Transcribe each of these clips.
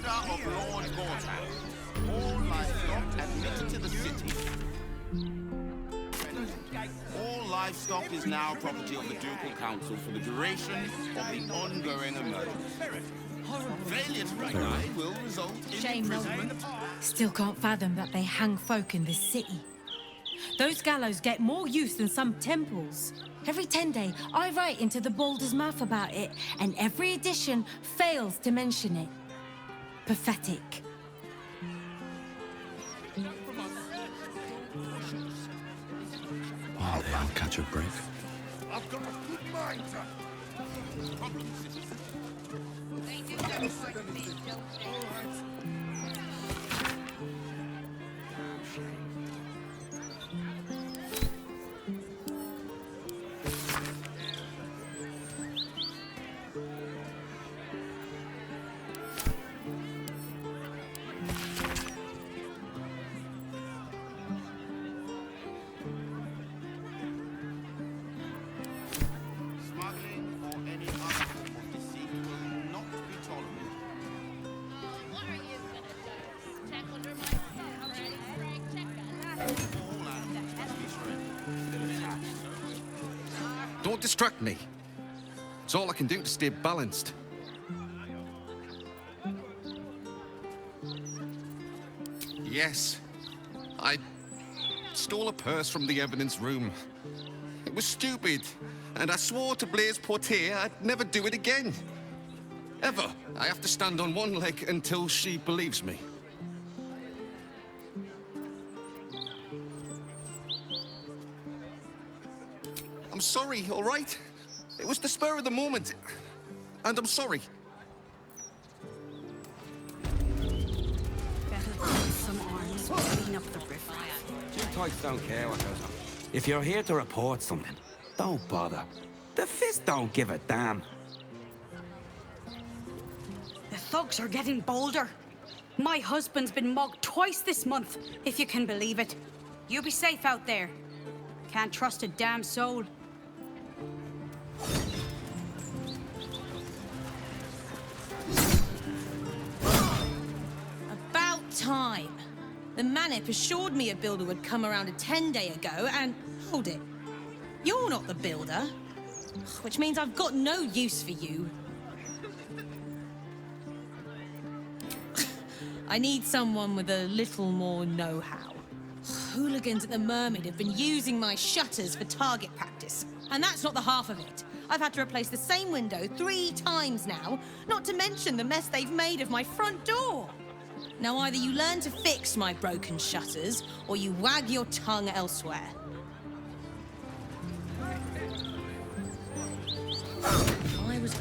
order of Lord Gortan. All livestock admitted to the city. All livestock is now property of the Ducal Council for the duration of the ongoing emergency. Failure to comply will result in imprisonment. Still can't fathom that they hang folk in this city. Those gallows get more use than some temples. Every 10 day, I write into the BALDUR'S mouth about it, and every edition fails to mention it. Pathetic. Oh, they'll catch a break. I've got a good mind to... Problems. They do that for me, don't they? Don't distract me. It's all I can do to stay balanced. Yes, I stole a purse from the evidence room. It was stupid, and I swore to Blaze Portyr I'd never do it again. Ever. I have to stand on one leg until she believes me. I'm sorry, all right? It was the spur of the moment, and I'm sorry. Better put some arms to clean up the riffraff. You types don't care what goes on. If you're here to report something, don't bother. The Fist don't give a damn. The thugs are getting bolder. My husband's been mugged twice this month, if you can believe it. You be safe out there. Can't trust a damn soul. About time. The Manip assured me a builder would come around a 10-day ago, and hold it. You're not the builder, which means I've got no use for you. I need someone with a little more know-how. Hooligans at the Mermaid have been using my shutters for target practice, and that's not the half of it. I've had to replace the same window 3 times now, not to mention the mess they've made of my front door. Now either you learn to fix my broken shutters, or you wag your tongue elsewhere.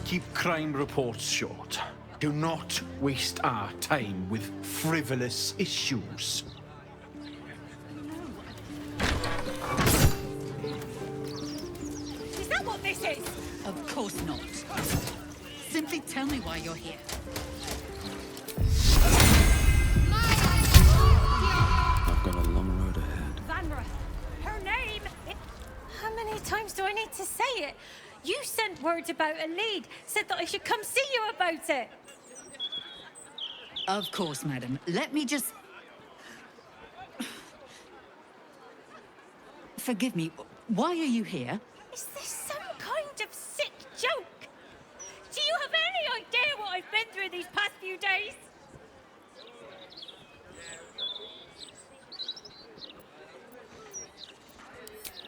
Keep crime reports short. Do not waste our time with frivolous issues. Is that what this is? Of course not. Simply tell me why you're here. I've got a long road ahead. Vanra. Her name. How many times do I need to say it? You sent word about a lead, said that I should come see you about it. Of course, madam. Let me just... Forgive me, why are you here? Is this some kind of sick joke? Do you have any idea what I've been through these past few days?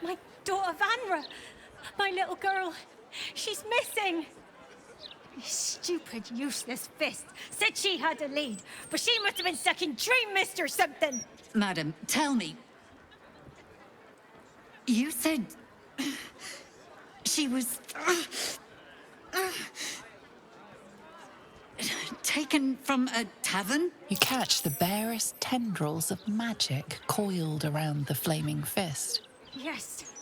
My daughter Vanra, my little girl, she's missing. This stupid, useless Fist said she had a lead, but she must have been stuck in Dream Mist or something. Madam, tell me. You said... she was... taken from a tavern? You catch the barest tendrils of magic coiled around the flaming fist. Yes,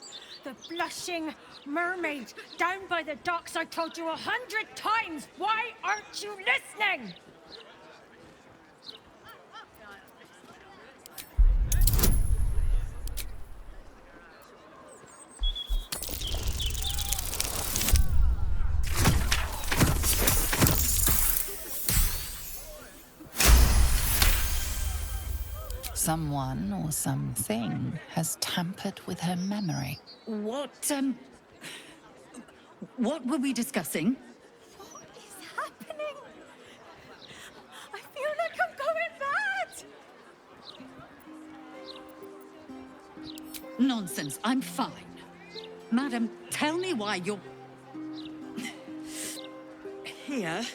the blushing mermaid down by the docks I told you 100 times. Why aren't you listening? Someone or something has tampered with her memory. What were we discussing? What is happening? I feel like I'm going mad. Nonsense, I'm fine. Madam, tell me why you're here,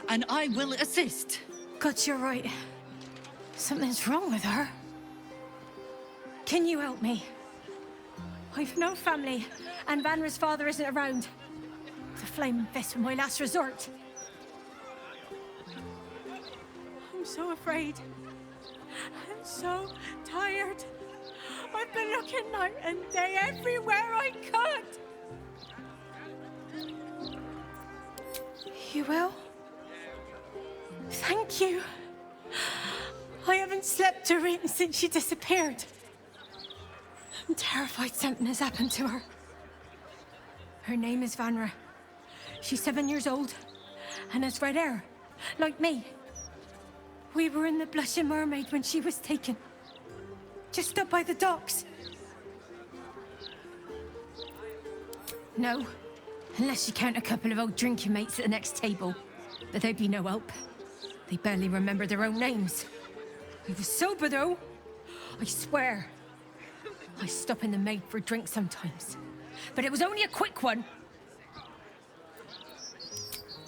and I will assist. God, you're right. Something's wrong with her. Can you help me? I've no family, and Vanra's father isn't around. The Flaming Fist was my last resort. I'm so afraid. I'm so tired. I've been looking night and day everywhere I could. You will? Thank you. I haven't slept or eaten since she disappeared. I'm terrified something has happened to her. Her name is Vanra. She's 7 years old and has red hair, like me. We were in the Blushing Mermaid when she was taken. Just up by the docks. No, unless you count a couple of old drinking mates at the next table. But they'd be no help. They barely remember their own names. I was sober, though. I swear. I stop in the maid for a drink sometimes. But it was only a quick one.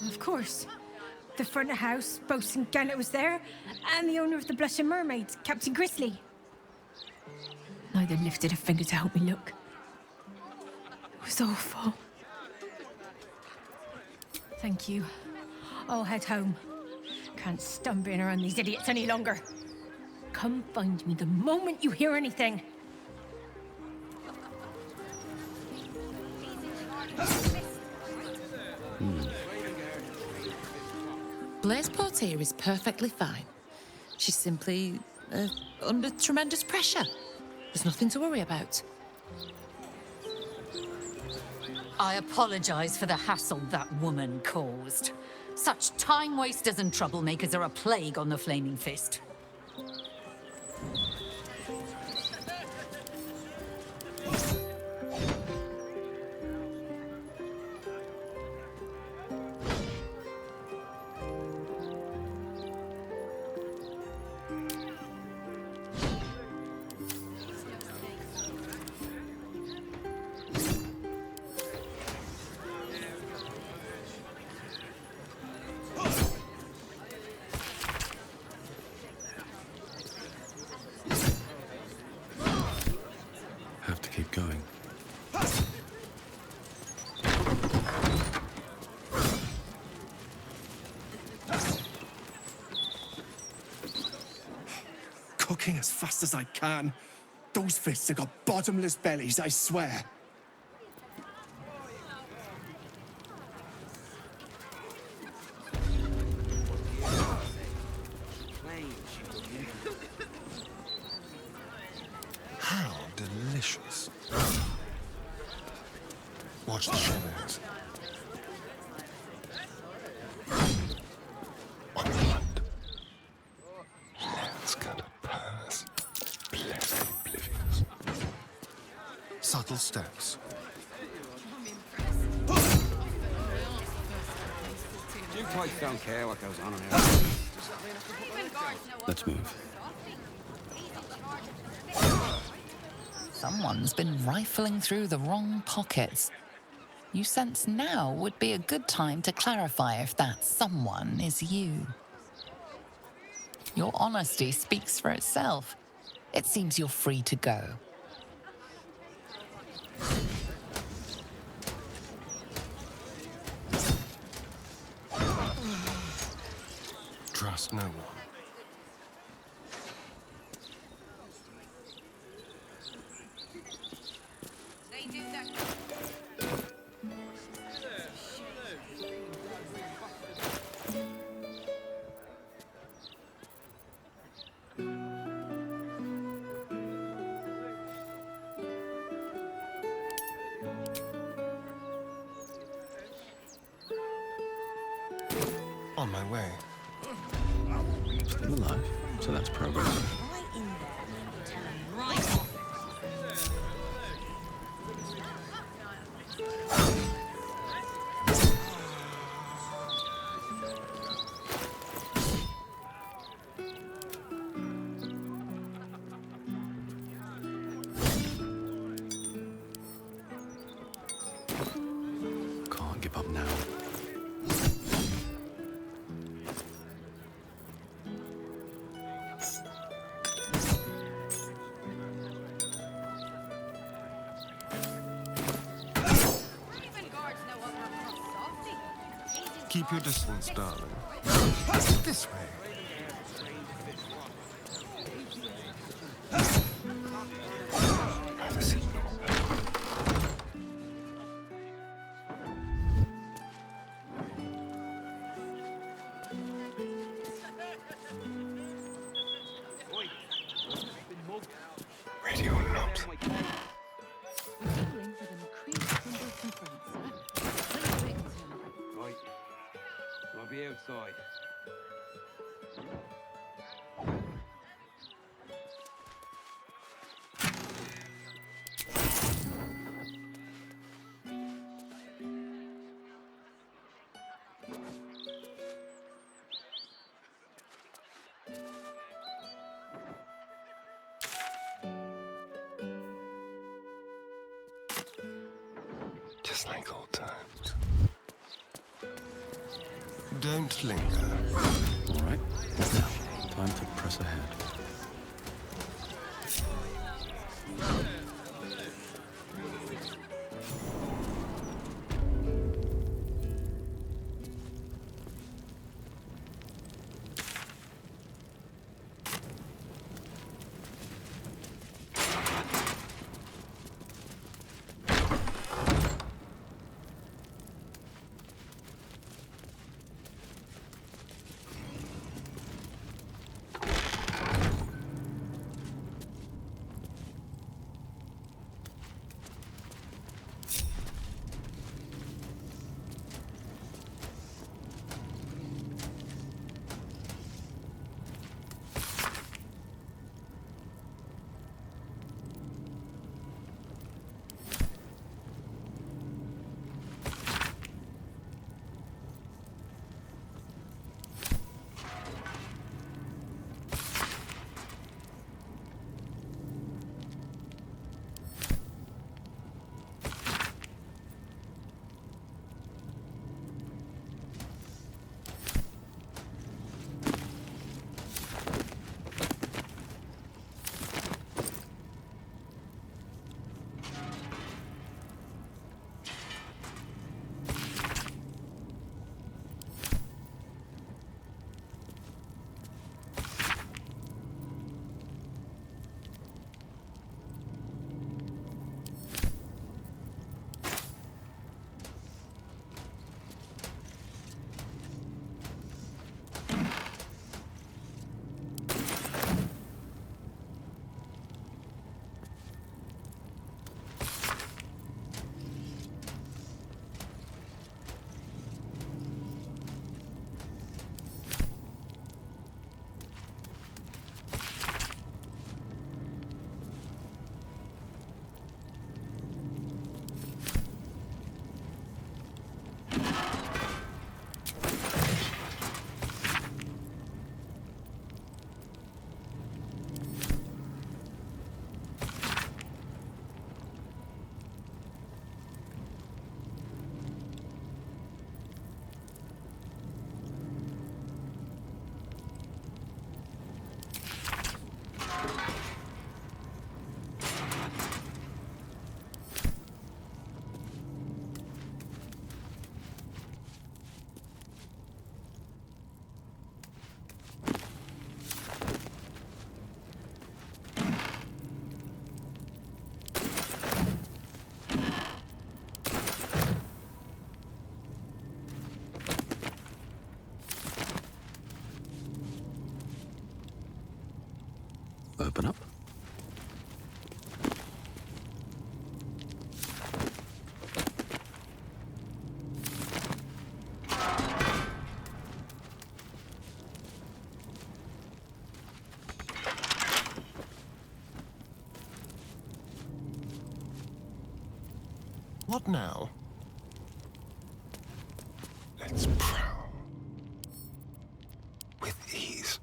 Of course. The front of house, Bosun Gannet was there, and the owner of the Blushing Mermaid, Captain Grizzly. Neither lifted a finger to help me look. It was awful. Thank you. I'll head home. Can't stand being around these idiots any longer. Come find me the moment you hear anything. Blaise Portyr is perfectly fine. She's simply under tremendous pressure. There's nothing to worry about. I apologize for the hassle that woman caused. Such time wasters and troublemakers are a plague on the Flaming Fist. Have to keep going. Cooking as fast as I can. Those fists have got bottomless bellies, I swear. How delicious. Watch the shadows. On the hunt. Let's cut a pass. Blessed oblivious. Subtle steps. You quite don't care what goes on in here. Let's move. Someone's been rifling through the wrong pockets. You sense now would be a good time to clarify if that someone is you. Your honesty speaks for itself. It seems you're free to go. Trust no one. On my way. Still alive, so that's progress. Right in Can't give up now. Keep your distance, darling. This way. Radio not. Right. I'll be outside. Just like old times. Don't linger. All right. Now, time to press ahead. Open up. What now? Let's prowl. With ease.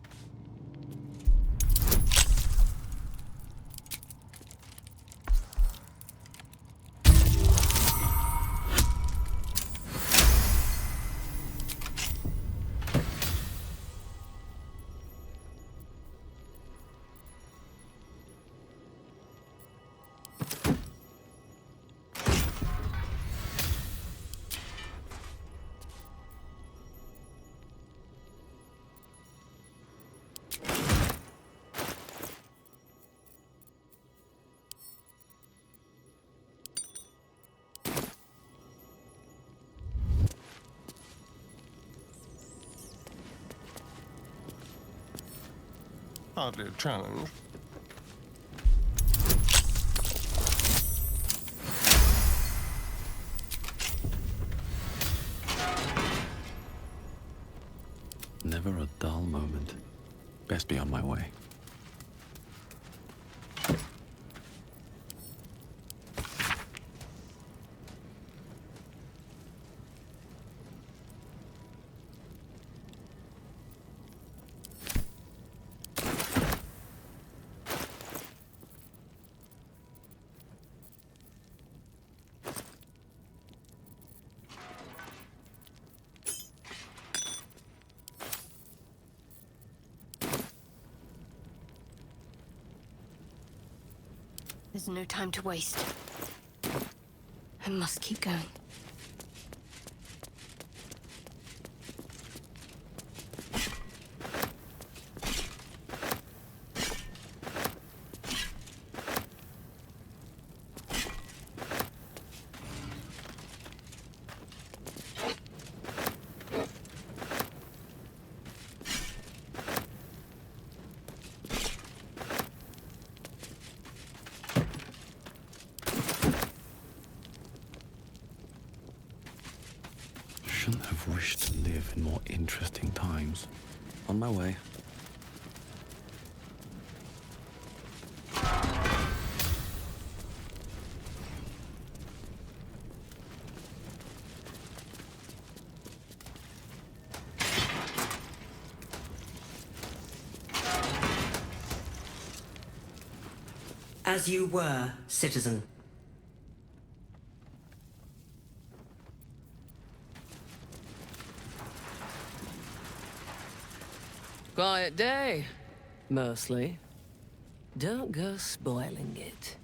Hardly a challenge. Never a dull moment. Best be on my way. There's no time to waste. I must keep going. Shouldn't have wished to live in more interesting times. On my way. As you were, citizen. Quiet day, mostly. Don't go spoiling it.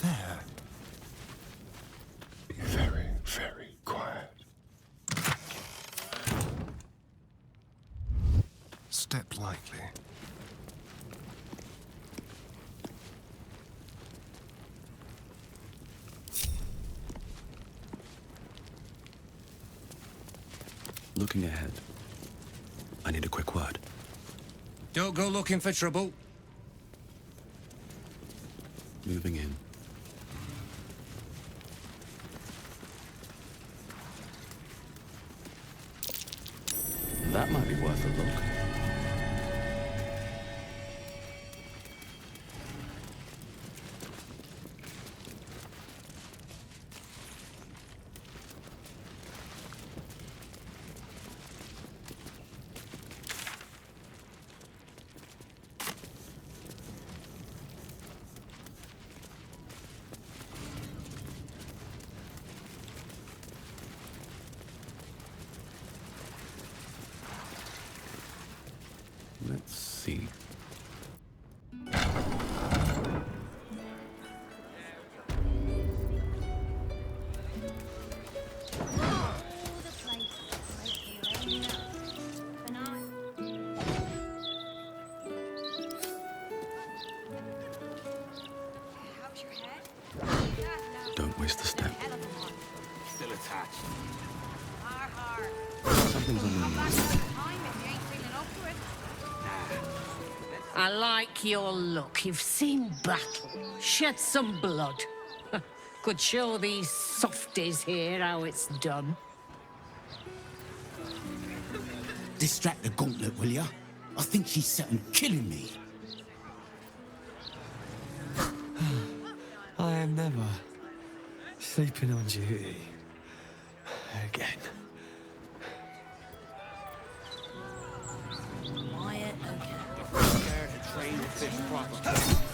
There. Be very, very quiet. Step lightly. Looking ahead. I need a quick word. Don't go looking for trouble. Moving in. That might be worth a look. Let's see. Don't waste a step. Still attached. Something's on the news. I like your look. You've seen battle, shed some blood. Could show these softies here how it's done. Distract the gauntlet, will ya? I think she's set on killing me. I am never sleeping on duty again. Quiet, Scared to train the fish proper.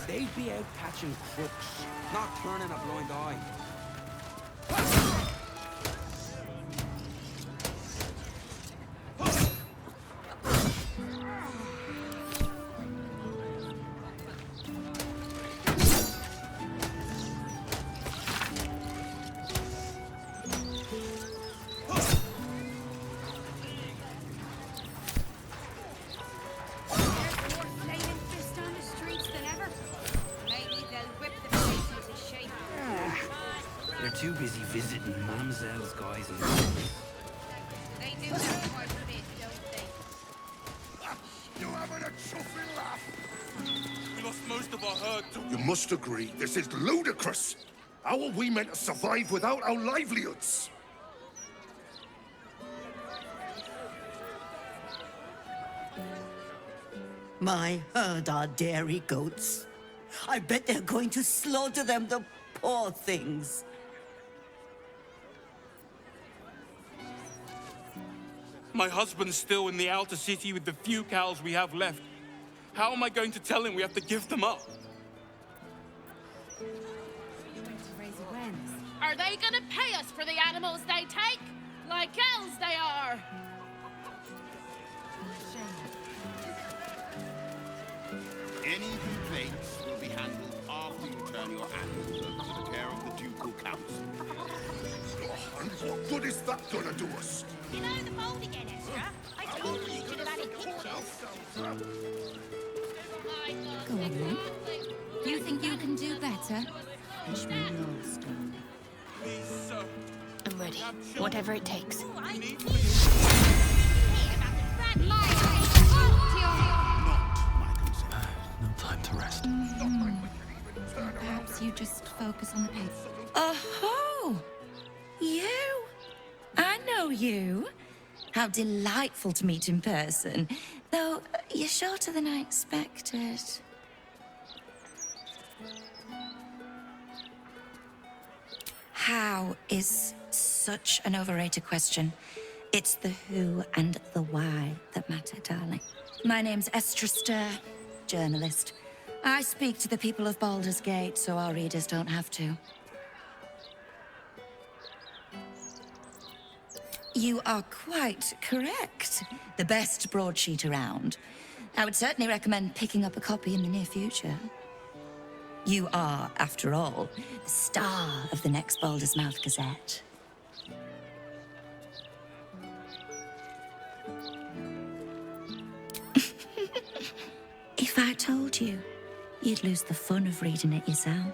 They'd be out catching crooks, not turning a blind eye. Too busy visiting Mamselle's guys and They do that quite a bit, don't they? You having a chuffing laugh? We lost most of our herd. You must agree, this is ludicrous. How are we meant to survive without our livelihoods? My herd are dairy goats. I bet they're going to slaughter them, the poor things. My husband's still in the outer city with the few cows we have left. How am I going to tell him we have to give them up? Are they gonna pay us for the animals they take? Like elves they are! Any complaints will be handled after you turn your animals over to the care of the Ducal Council. Oh, and what good is that gonna do us? You know the boat again, Estra? I told you you should have added pictures. Go on, then. You think you can do better? Wish me lost. I'm ready. Whatever it takes. No time to rest. Perhaps you just focus on the pace. Oh, you? I know you. How delightful to meet in person. Though, you're shorter than I expected. How is such an overrated question. It's the who and the why that matter, darling. My name's Estra, journalist. I speak to the people of Baldur's Gate so our readers don't have to. You are quite correct. The best broadsheet around. I would certainly recommend picking up a copy in the near future. You are, after all, the star of the next Baldur's Mouth Gazette. If I told you, you'd lose the fun of reading it yourself.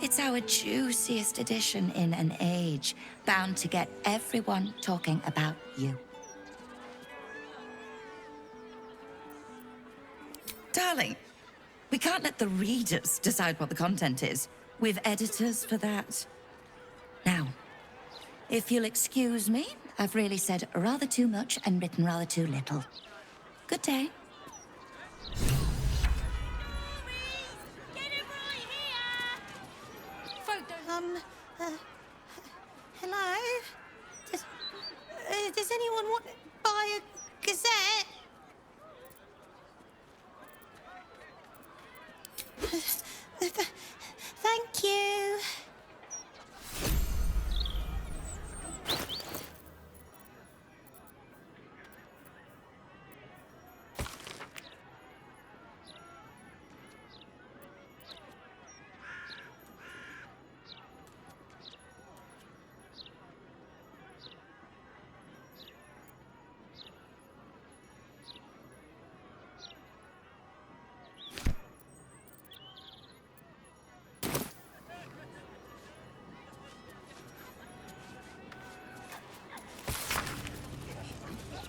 It's our juiciest edition in an age bound to get everyone talking about you. Darling, we can't let the readers decide what the content is. We've editors for that. Now, if you'll excuse me, I've really said rather too much and written rather too little. Good day. Hello? Does anyone want to buy a gazette? Thank you.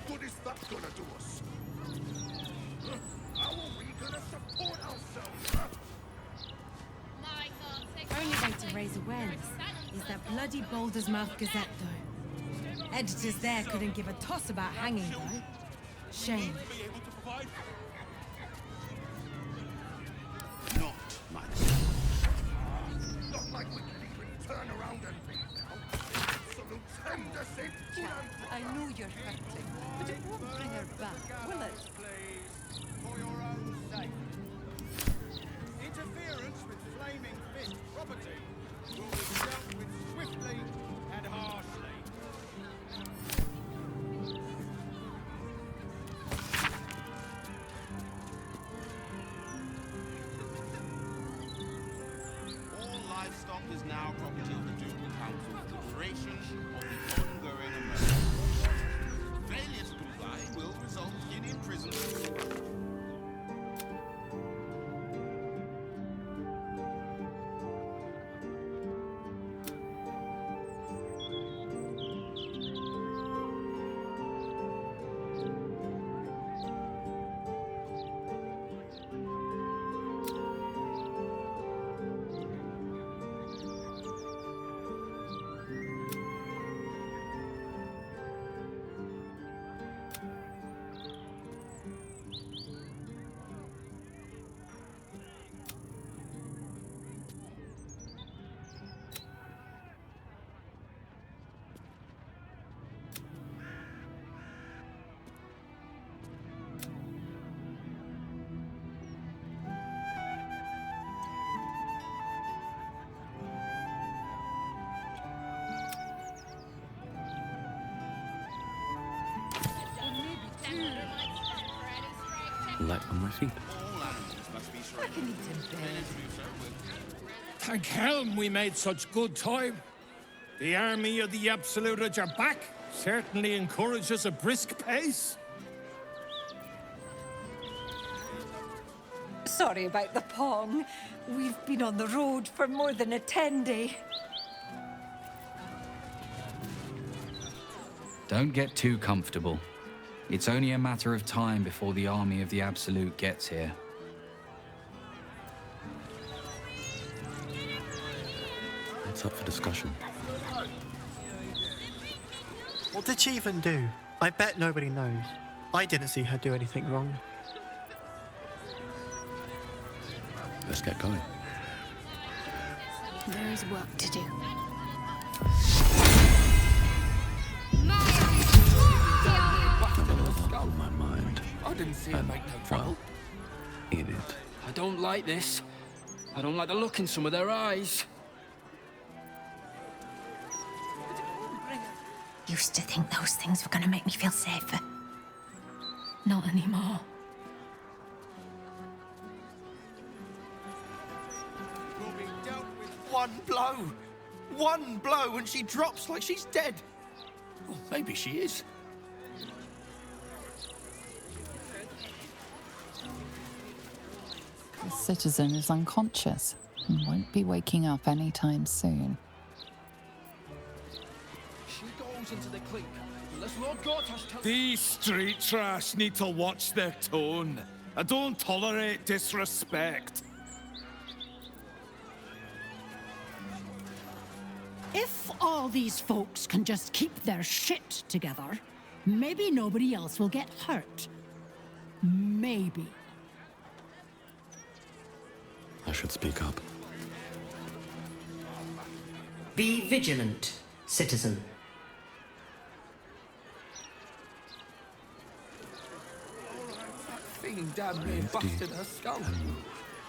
What is that gonna do us? How are we gonna support ourselves? Only way to raise awareness is that bloody Baldur's Mouth Gazette, though. Editors there couldn't give a toss about hanging, though. Shame. Not my son. Not like we can even turn around and absolute tender saint. I know you're hurting, but it won't bring her back, will it? Please, for your own sake. Interference with flaming fist property will be dealt with swiftly and harshly. All livestock is now property of the Ducal Council for the duration of the ongoing emergency. Failure to comply will result in imprisonment. Light on my feet. Thank Helm we made such good time. The army of the Absolute are back. Certainly encourages a brisk pace. Sorry about the pong. We've been on the road for more than a 10-day. Don't get too comfortable. It's only a matter of time before the army of the Absolute gets here. It's up for discussion. What did she even do? I bet nobody knows. I didn't see her do anything wrong. Let's get going. There is work to do. On my mind. I didn't see her make no trouble. In it. I don't like this. I don't like the look in some of their eyes. Used to think those things were gonna make me feel safer. Not anymore. Will be dealt with One blow! One blow and she drops like she's dead! Well, maybe she is. The citizen is unconscious and won't be waking up anytime soon. She goes into the clink. Unless Lord Gortash tells... These street trash need to watch their tone. I don't tolerate disrespect. If all these folks can just keep their shit together, maybe nobody else will get hurt. Maybe. I should speak up. Be vigilant, citizen. That thing damn near busted her skull.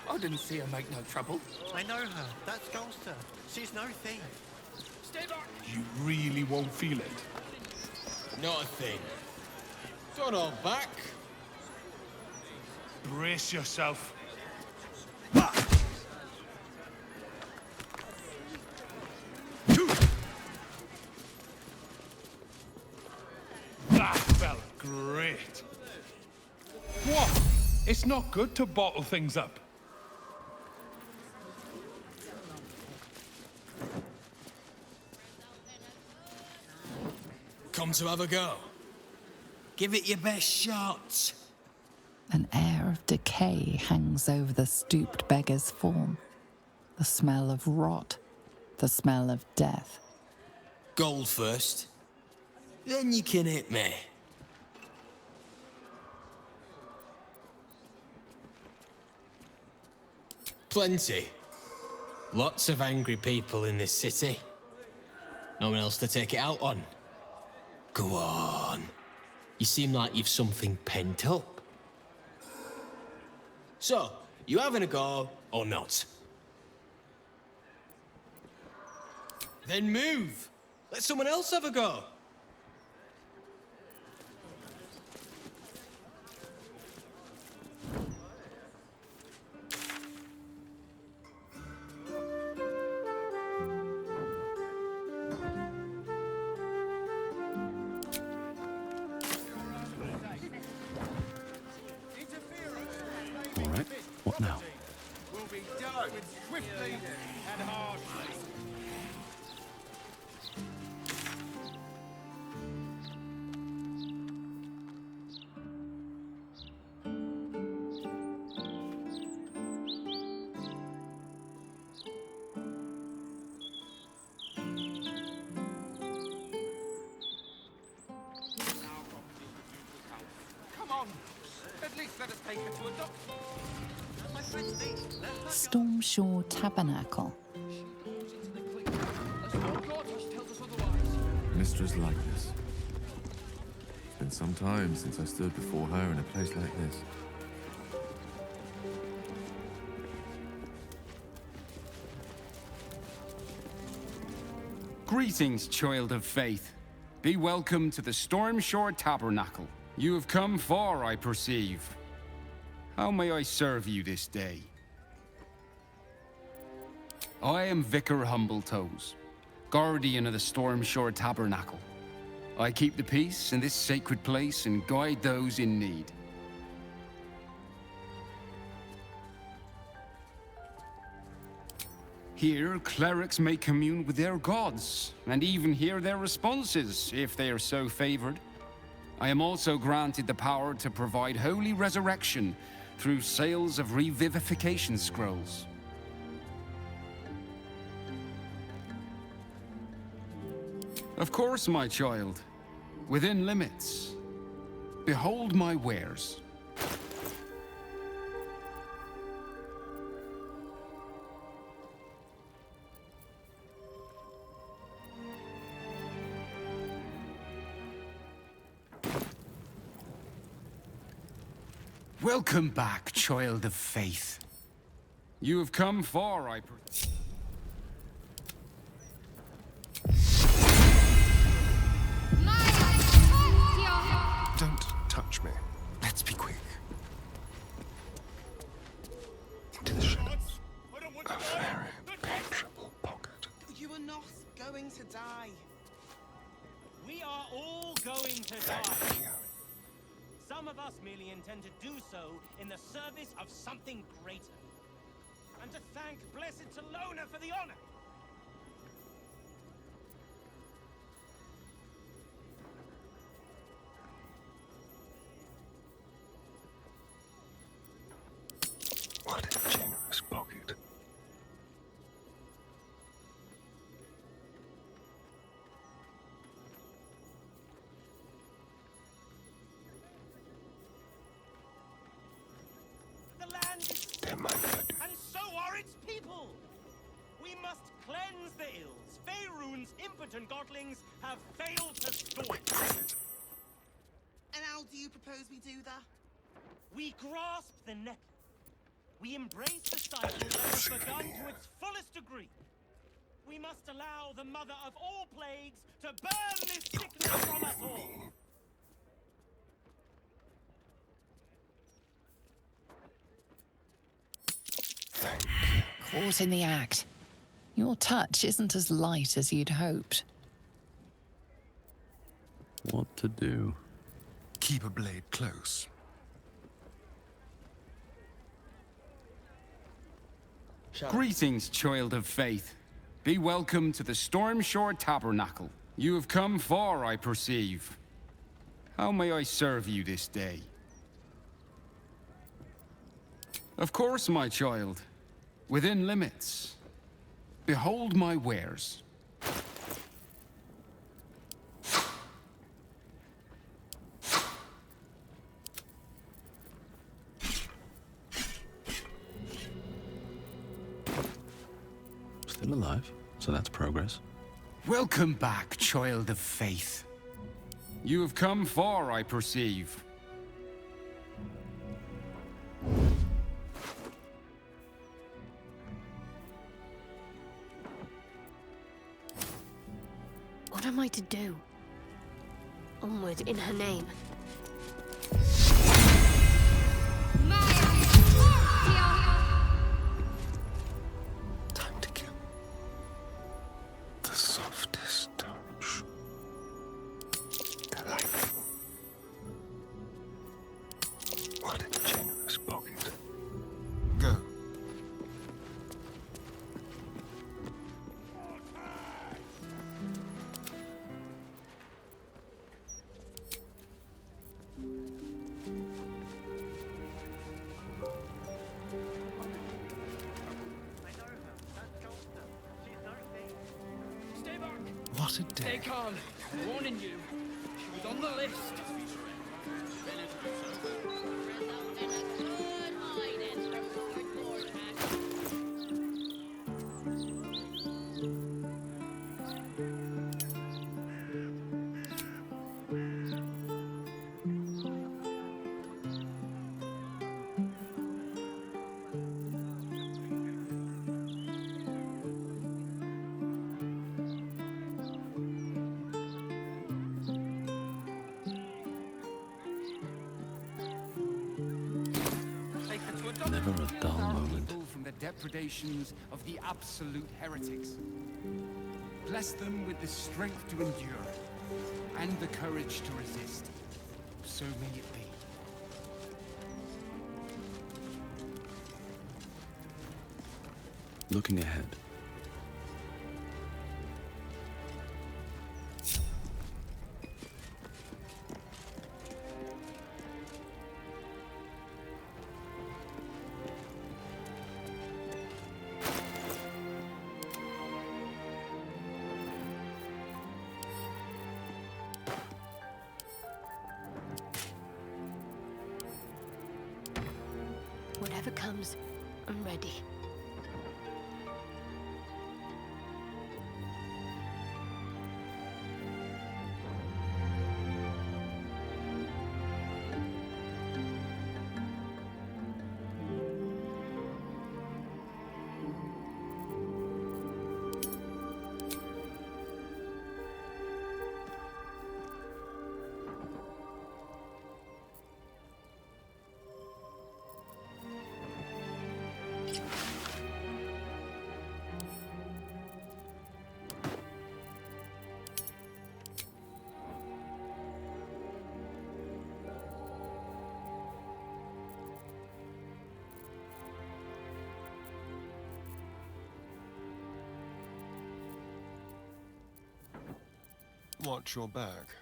I didn't see her make no trouble. I know her. That's Gulster. She's no thief. Stay back! You really won't feel it. Not a thing. Don't hold back. Brace yourself. That felt great. What? It's not good to bottle things up. Come to have a go. Give it your best shot. An air of decay hangs over the stooped beggar's form. The smell of rot, the smell of death. Gold first. Then you can hit me. Plenty. Lots of angry people in this city. No one else to take it out on. Go on. You seem like you've something pent up. So, you having a go or not? Then move. Let someone else have a go. All right, what now? Will be dealt with swiftly and harshly. Come on, at least let us take her to a doctor. Stormshore Tabernacle. Mistress likeness. It's been some time since I stood before her in a place like this. Greetings, child of faith. Be welcome to the Stormshore Tabernacle. You have come far, I perceive. How may I serve you this day? I am Vicar Humbletoes, guardian of the Stormshore Tabernacle. I keep the peace in this sacred place and guide those in need. Here, clerics may commune with their gods, and even hear their responses, if they are so favored. I am also granted the power to provide holy resurrection through sales of revivification scrolls. Of course, my child. Within limits. Behold my wares. Welcome back, child of faith. You have come far, I perceive. Don't touch me. Let's be quick. Into the shadows. A very penetrable pocket. You are not going to die. We are all going to die. Some of us merely intend to do so in the service of something greater. And to thank blessed Selune for the honor. What a generous pocket. The land is sick, and so are its people. We must cleanse the ills. Faerun's impotent godlings have failed to store it. And how do you propose we do that? We grasp the necklace. We embrace the cycle that has begun to its fullest degree. We must allow the mother of all plagues to burn this sickness from us all. Caught in the act. Your touch isn't as light as you'd hoped. What to do? Keep a blade close. Greetings, child of faith. Be welcome to the Stormshore Tabernacle. You have come far, I perceive. How may I serve you this day? Of course, my child. Within limits. Behold my wares. Still alive, so that's progress. Welcome back, child of faith. You have come far, I perceive. What am I to do? Onward in her name. Time to kill. The softest touch. Delightful. What a generous pocket. Go. What a day. Stay calm. I'm warning you. She was on the list. Never a dull moment. From the depredations of the absolute heretics. Bless them with the strength to endure and the courage to resist. So may it be. Looking ahead. Whatever comes, I'm ready. Watch your back.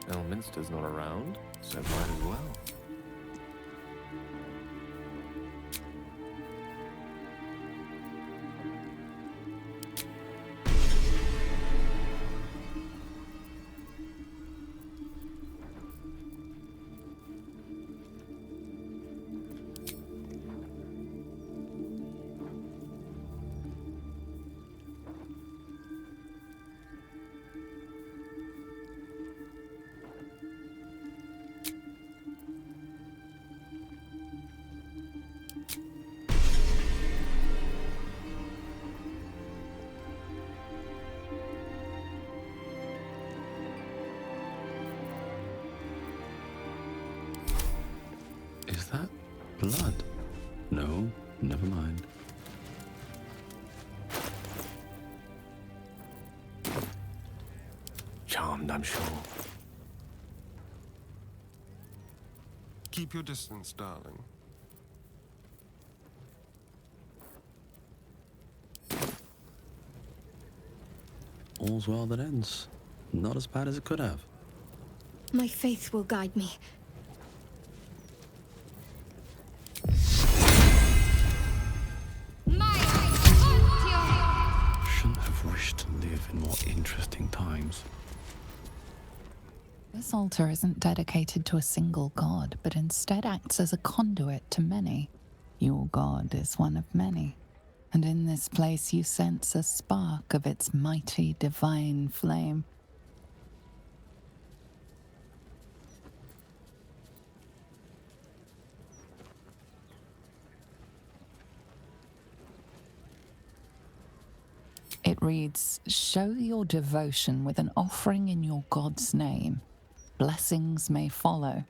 Elminster's not around, so might as well. Is that blood? No, never mind. Charmed, I'm sure. Keep your distance, darling. All's well that ends. Not as bad as it could have. My faith will guide me. This altar isn't dedicated to a single god, but instead acts as a conduit to many. Your god is one of many, and in this place you sense a spark of its mighty divine flame. It reads, "Show your devotion with an offering in your god's name. Blessings may follow."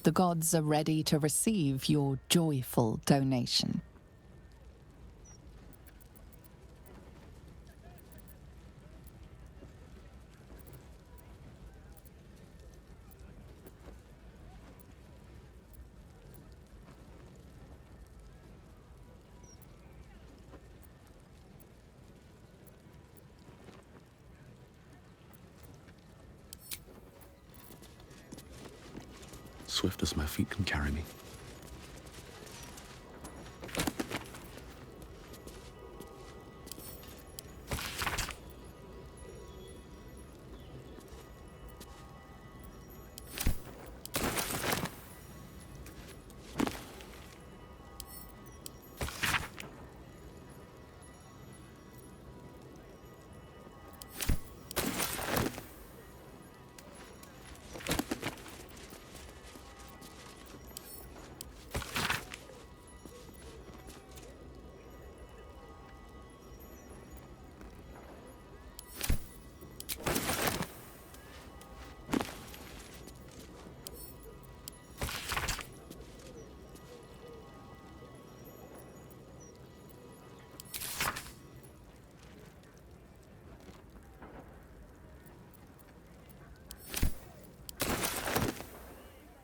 The gods are ready to receive your joyful donation. Swift as my feet can carry me.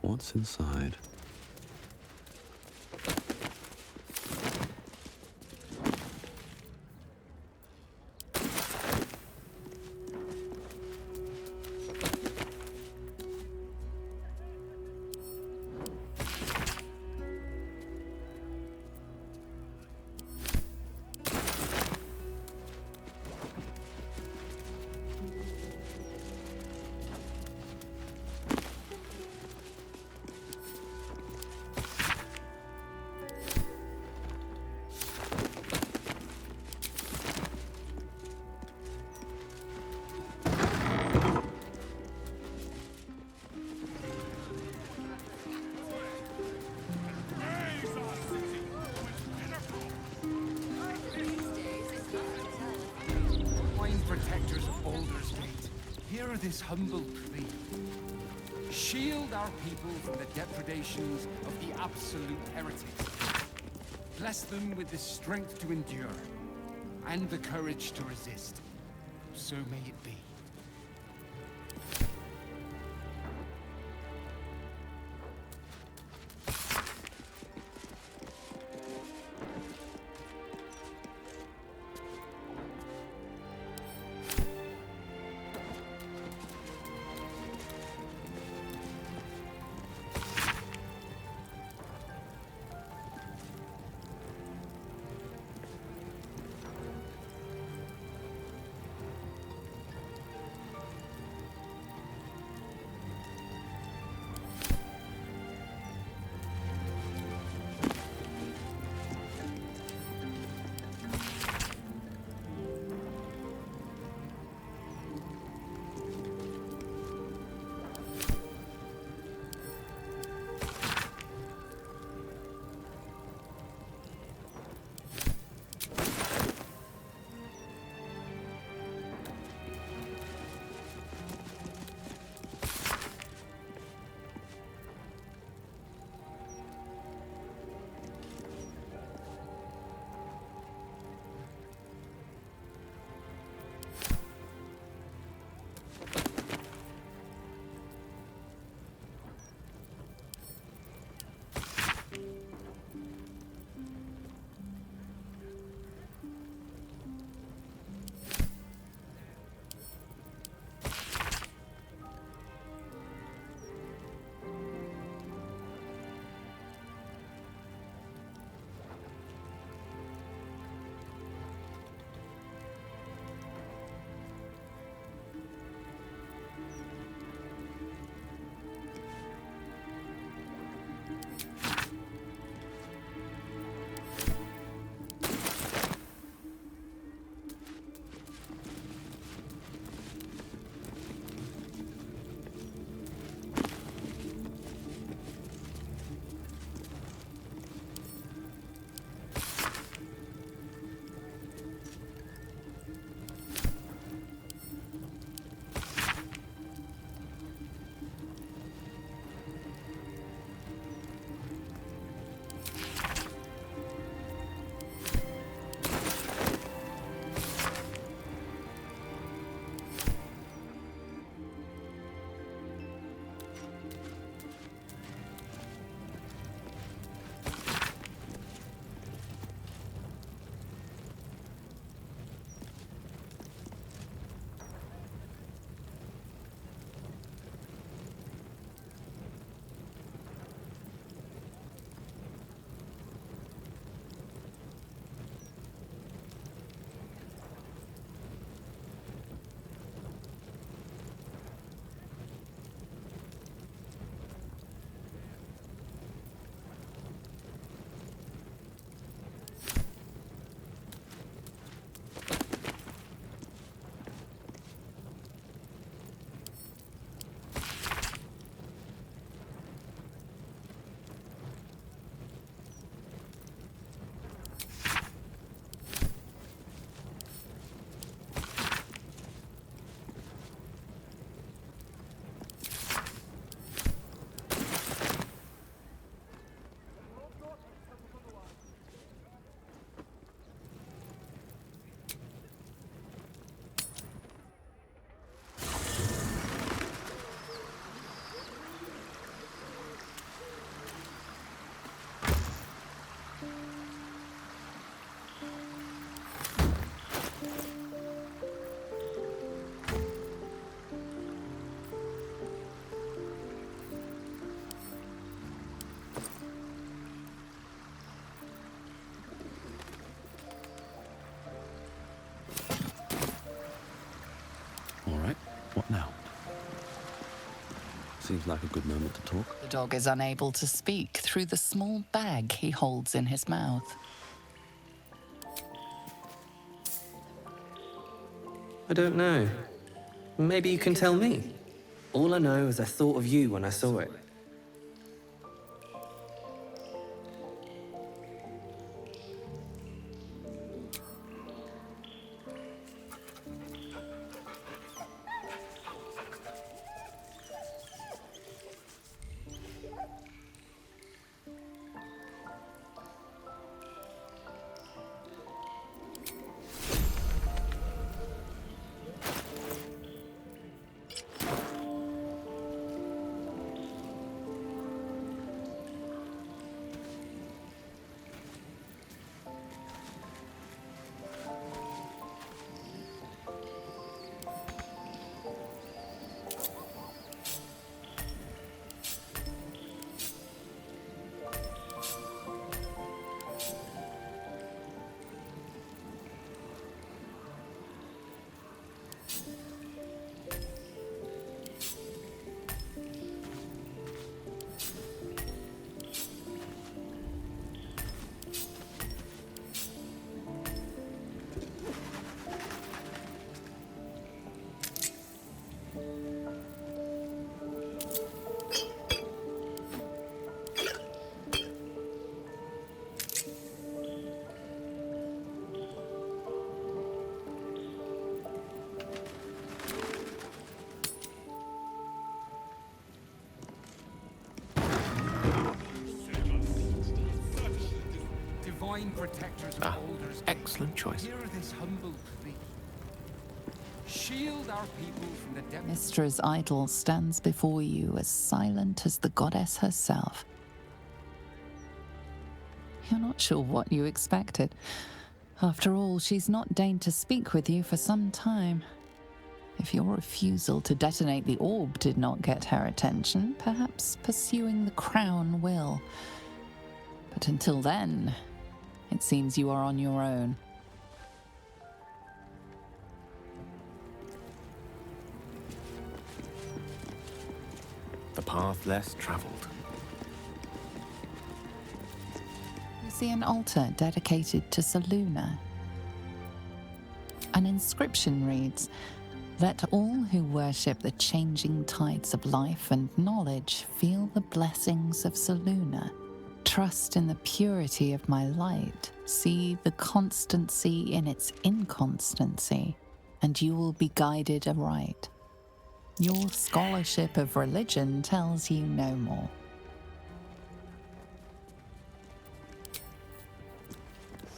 What's inside? Protectors of Baldur's Gate, hear this humble plea. Shield our people from the depredations of the absolute heretics. Bless them with the strength to endure and the courage to resist. So may it be. Seems like a good moment to talk. The dog is unable to speak through the small bag he holds in his mouth. I don't know. Maybe you can tell me. All I know is I thought of you when I saw it. Protectors of Baldur's excellent choice. Hear this humble plea. Shield our people from the depths. Mistra's idol stands before you as silent as the goddess herself. You're not sure what you expected. After all, she's not deigned to speak with you for some time. If your refusal to detonate the orb did not get her attention, perhaps pursuing the crown will. But until then, it seems you are on your own. The path less traveled. You see an altar dedicated to Selune. An inscription reads, "Let all who worship the changing tides of life and knowledge feel the blessings of Selune. Trust in the purity of my light. See the constancy in its inconstancy, and you will be guided aright. Your scholarship of religion tells you no more."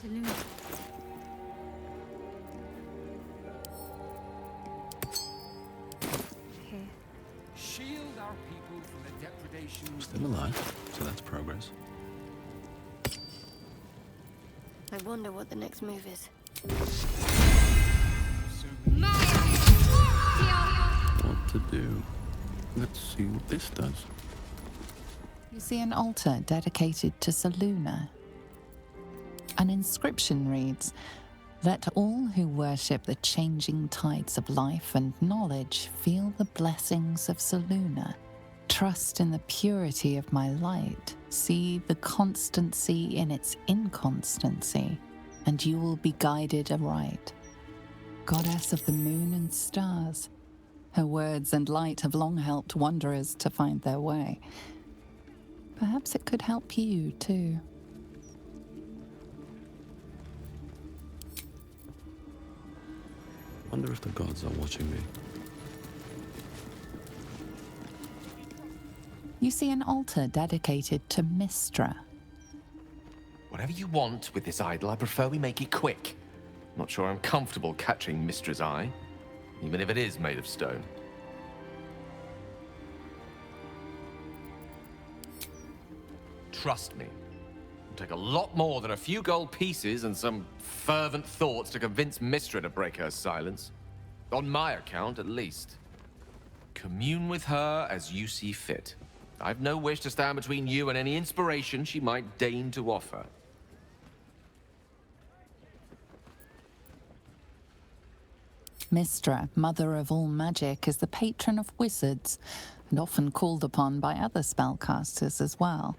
Selune. Here. Shield our people from the depredations. Still alive, so that's progress. I wonder what the next move is. What to do? Let's see what this does. You see an altar dedicated to Selune. An inscription reads, "Let all who worship the changing tides of life and knowledge feel the blessings of Selune. Trust in the purity of my light. See the constancy in its inconstancy, and you will be guided aright." Goddess of the moon and stars. Her words and light have long helped wanderers to find their way. Perhaps it could help you, too. Wonder if the gods are watching me. You see an altar dedicated to Mistra. Whatever you want with this idol, I prefer we make it quick. Not sure I'm comfortable catching Mistra's eye, even if it is made of stone. Trust me, it'll take a lot more than a few gold pieces and some fervent thoughts to convince Mistra to break her silence. On my account, at least. Commune with her as you see fit. I've no wish to stand between you and any inspiration she might deign to offer. Mistra, mother of all magic, is the patron of wizards, and often called upon by other spellcasters as well.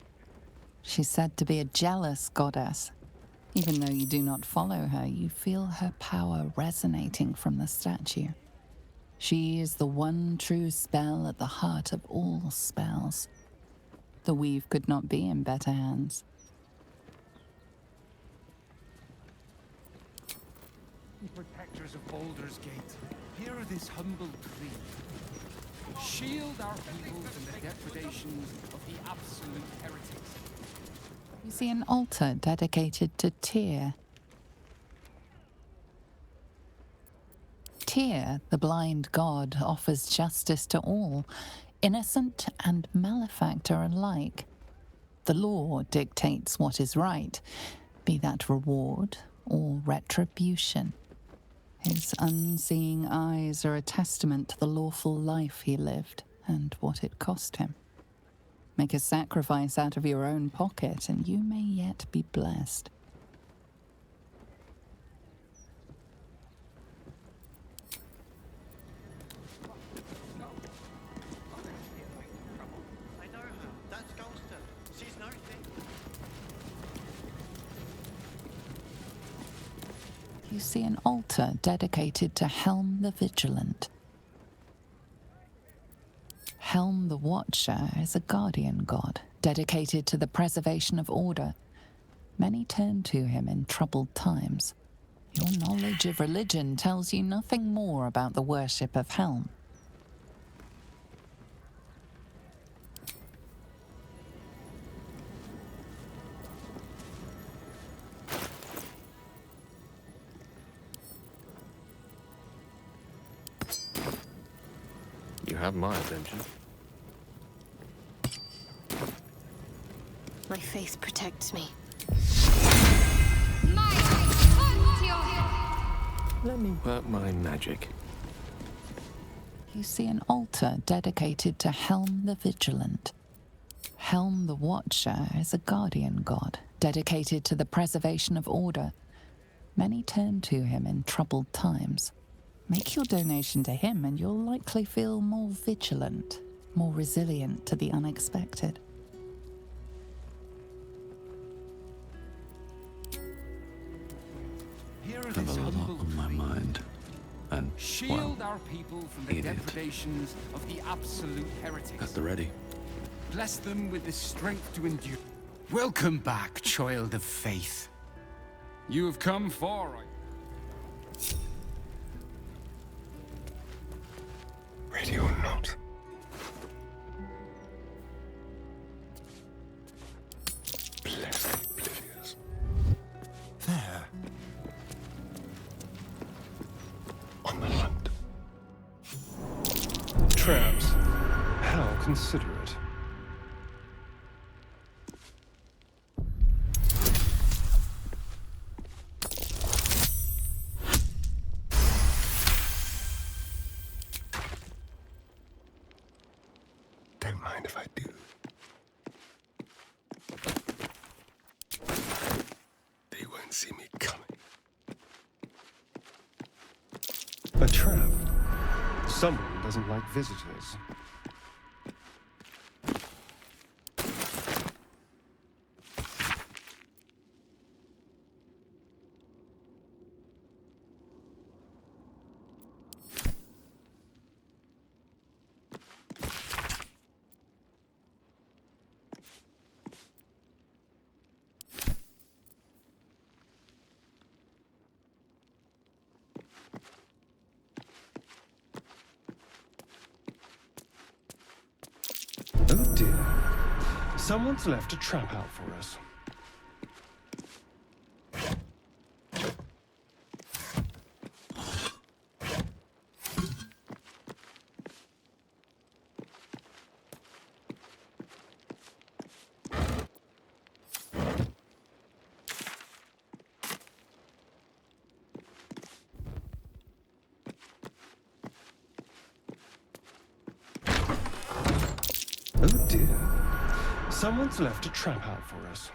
She's said to be a jealous goddess. Even though you do not follow her, you feel her power resonating from the statue. She is the one true spell at the heart of all spells. The weave could not be in better hands. Protectors of Baldur's Gate, hear this humble plea. Shield our people from the depredations of the absolute heretics. You see an altar dedicated to Tyr. Tyr, the blind god, offers justice to all, innocent and malefactor alike. The law dictates what is right, be that reward or retribution. His unseeing eyes are a testament to the lawful life he lived and what it cost him. Make a sacrifice out of your own pocket and you may yet be blessed. You see an altar dedicated to Helm the Vigilant. Helm the Watcher is a guardian god, dedicated to the preservation of order. Many turn to him in troubled times. Your knowledge of religion tells you nothing more about the worship of Helm. You have my attention. My faith protects me. Let me work my magic. You see an altar dedicated to Helm the Vigilant. Helm the Watcher is a guardian god, dedicated to the preservation of order. Many turn to him in troubled times. Make your donation to him and you'll likely feel more vigilant, more resilient to the unexpected. I have a lot on my mind. And, shield our people from the depredations of the absolute heretics. At the ready. Bless them with the strength to endure. Welcome back, child of faith. You have come far. Ready or not. Bless the oblivious. There. On the hunt. Traps. How considerate. Don't mind if I do. They won't see me coming. A trap. Someone doesn't like visitors. Oh dear. Someone's left a trap out for us. Oh dear. Someone's left a trap out for us.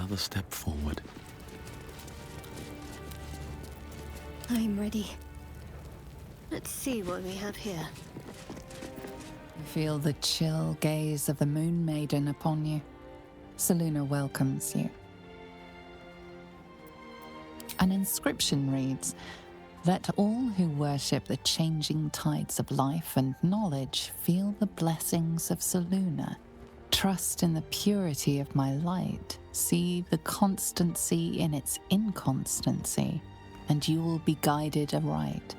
another step forward. I'm ready. Let's see what we have here. You feel the chill gaze of the Moon Maiden upon you. Selune welcomes you. An inscription reads, "Let all who worship the changing tides of life and knowledge feel the blessings of Selune. Trust in the purity of my light. See the constancy in its inconstancy, and you will be guided aright."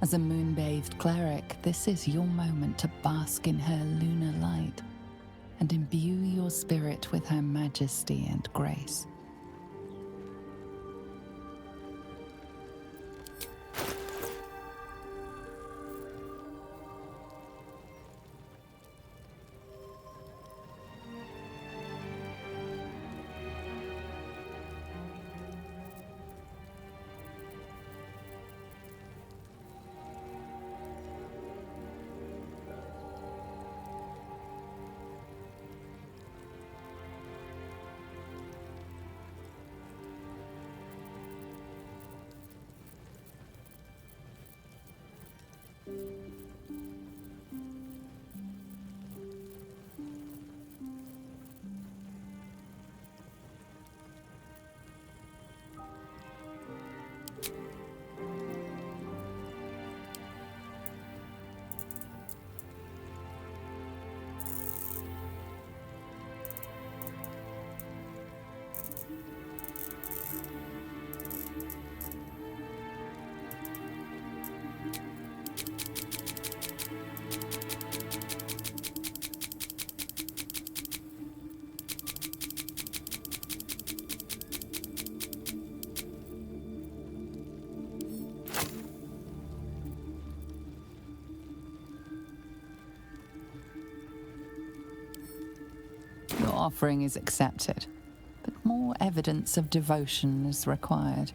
As a moon-bathed cleric, this is your moment to bask in her lunar light and imbue your spirit with her majesty and grace. Your offering is accepted, but more evidence of devotion is required.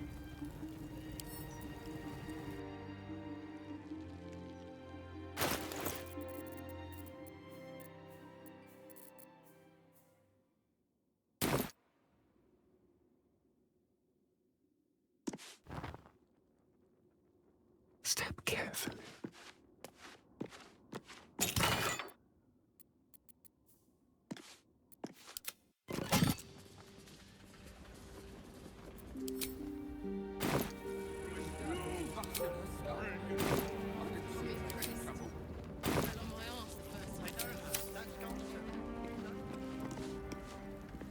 Step carefully.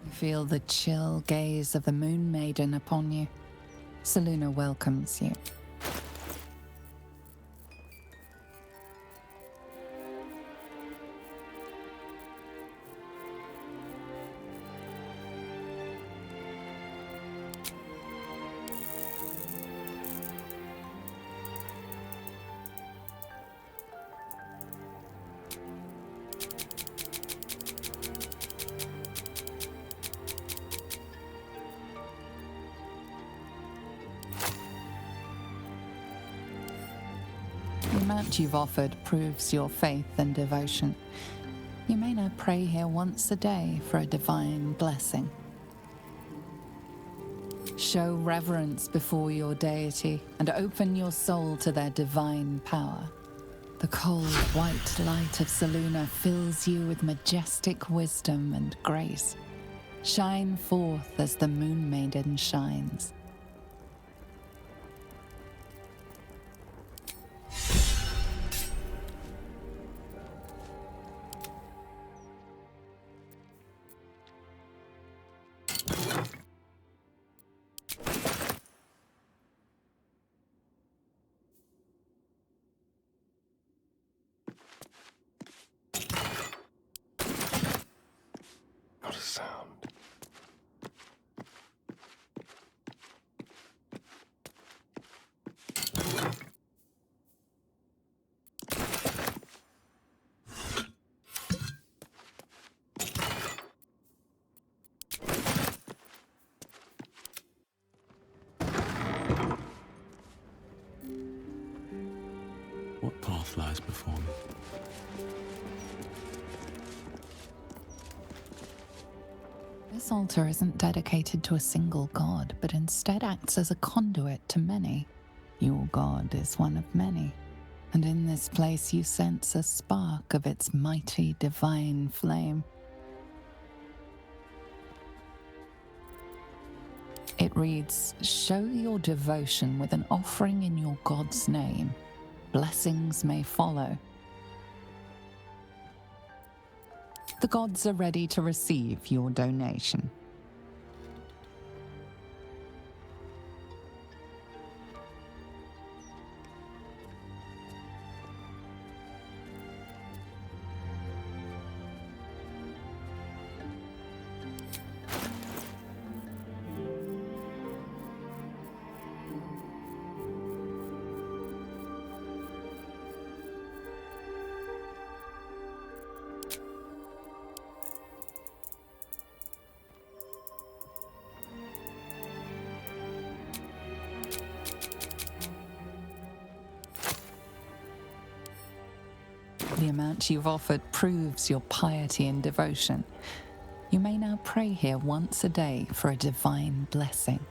You feel the chill gaze of the Moon Maiden upon you. Selune welcomes you. The amount you've offered proves your faith and devotion. You may now pray here once a day for a divine blessing. Show reverence before your deity and open your soul to their divine power. The cold, white light of Selune fills you with majestic wisdom and grace. Shine forth as the Moon Maiden shines. Not a sound. What path lies before me? This altar isn't dedicated to a single god, but instead acts as a conduit to many. Your god is one of many, and in this place you sense a spark of its mighty divine flame. It reads, "Show your devotion with an offering in your god's name. Blessings may follow." The gods are ready to receive your donation. The amount you've offered proves your piety and devotion. You may now pray here once a day for a divine blessing.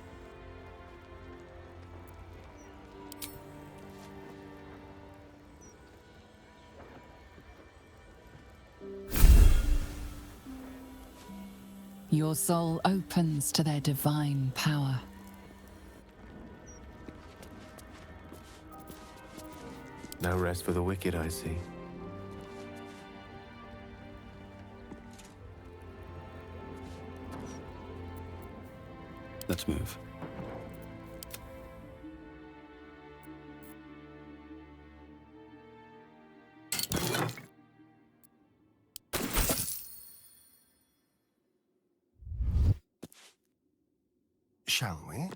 Your soul opens to their divine power. No rest for the wicked, I see. Let's move. Shall we?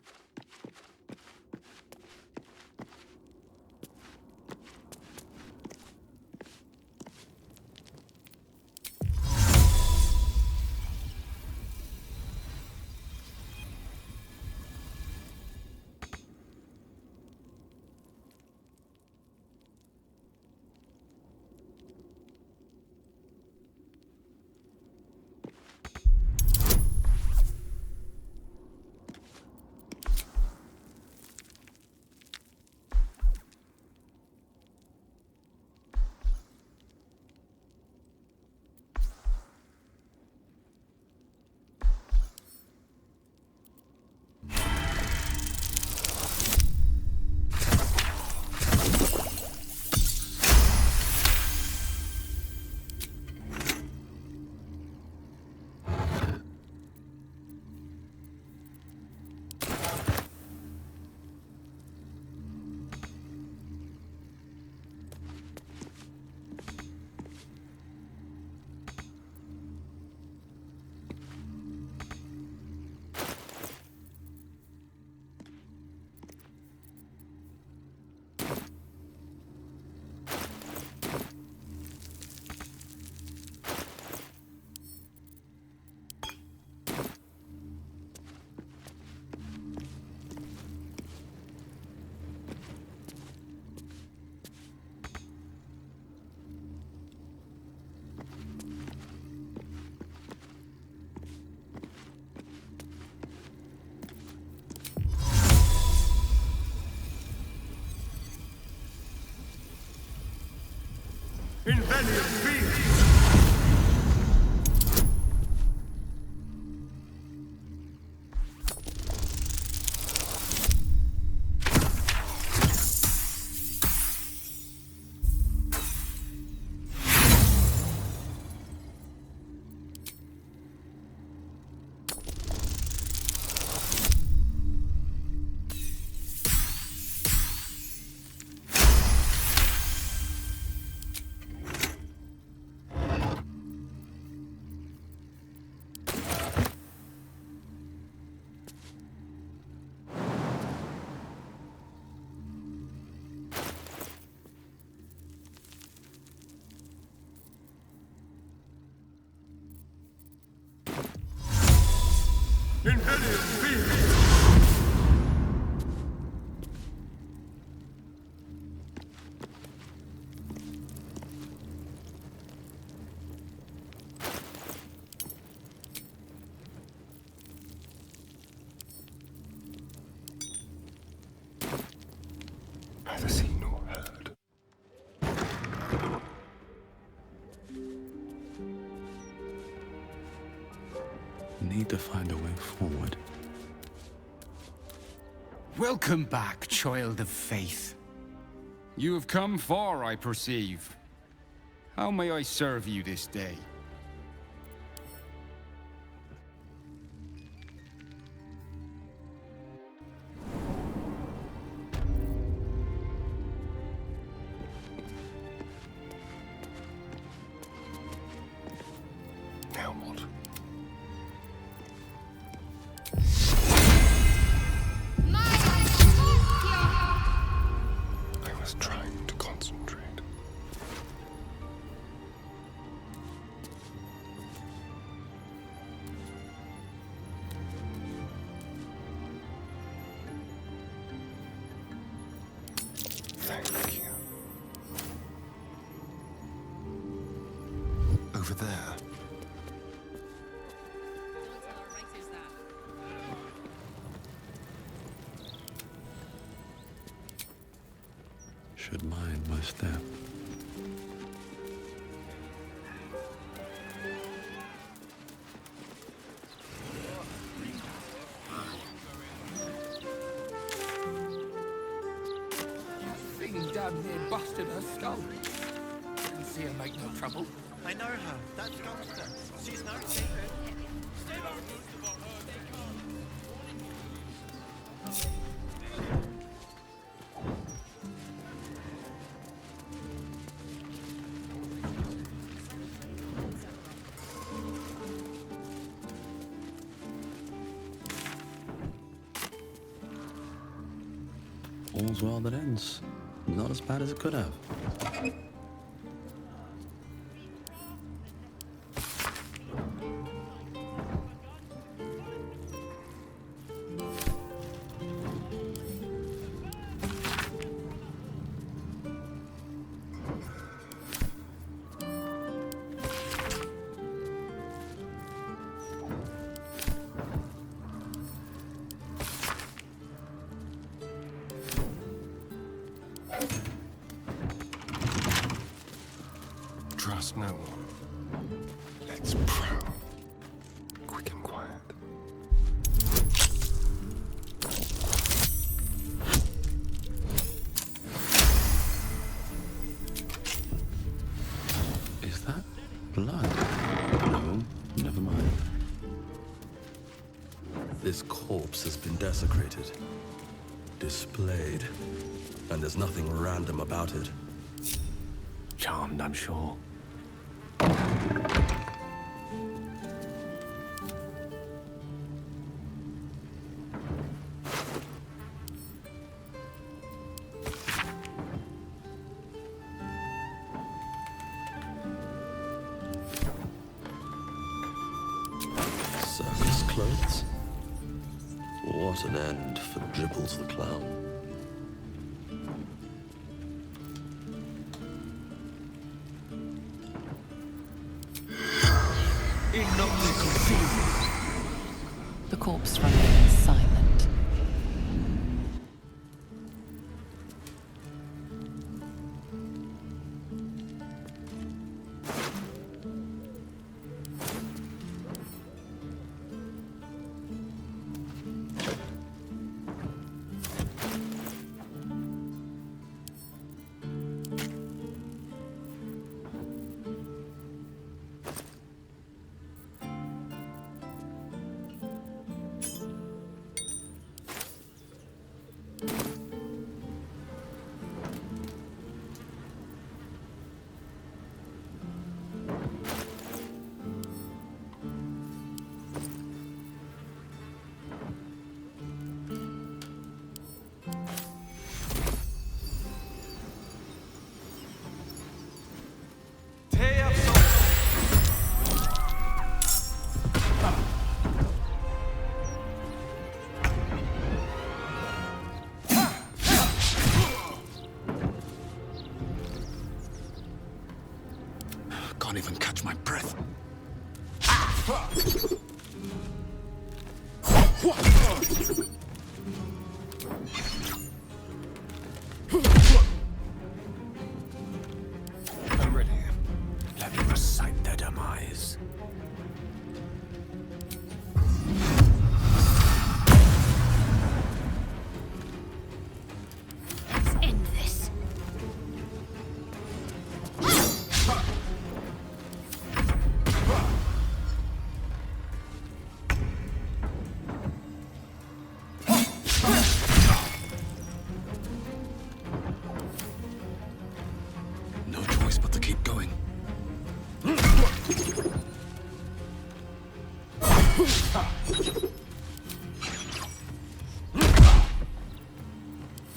Invenium be! neither seen nor heard. Need to find a way forward. Welcome back, child of faith. You have come far, I perceive. How may I serve you this day? Now what? I was trying to concentrate. Thank you. Over there. Should mind my step. Thing damn near busted her skull. Didn't see her make no trouble. I know her. That's Gunster. She's no secret. All's well that ends. Not as bad as it could have. Trust no one. Let's prowl. Quick and quiet. Is that blood? No, never mind. This corpse has been desecrated, displayed, and there's nothing random about it. Charmed, I'm sure. Circus clothes? What an end for Dribbles the Clown. The corpse remains silent. Can't even catch my breath. Keep going.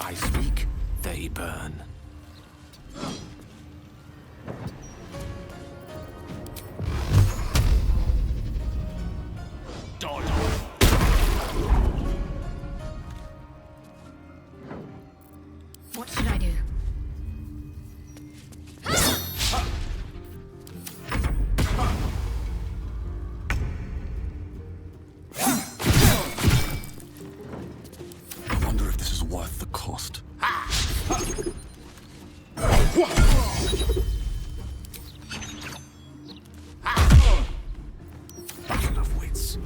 I speak, they burn. What should I do? I wonder if this is worth the cost. Battle of wits.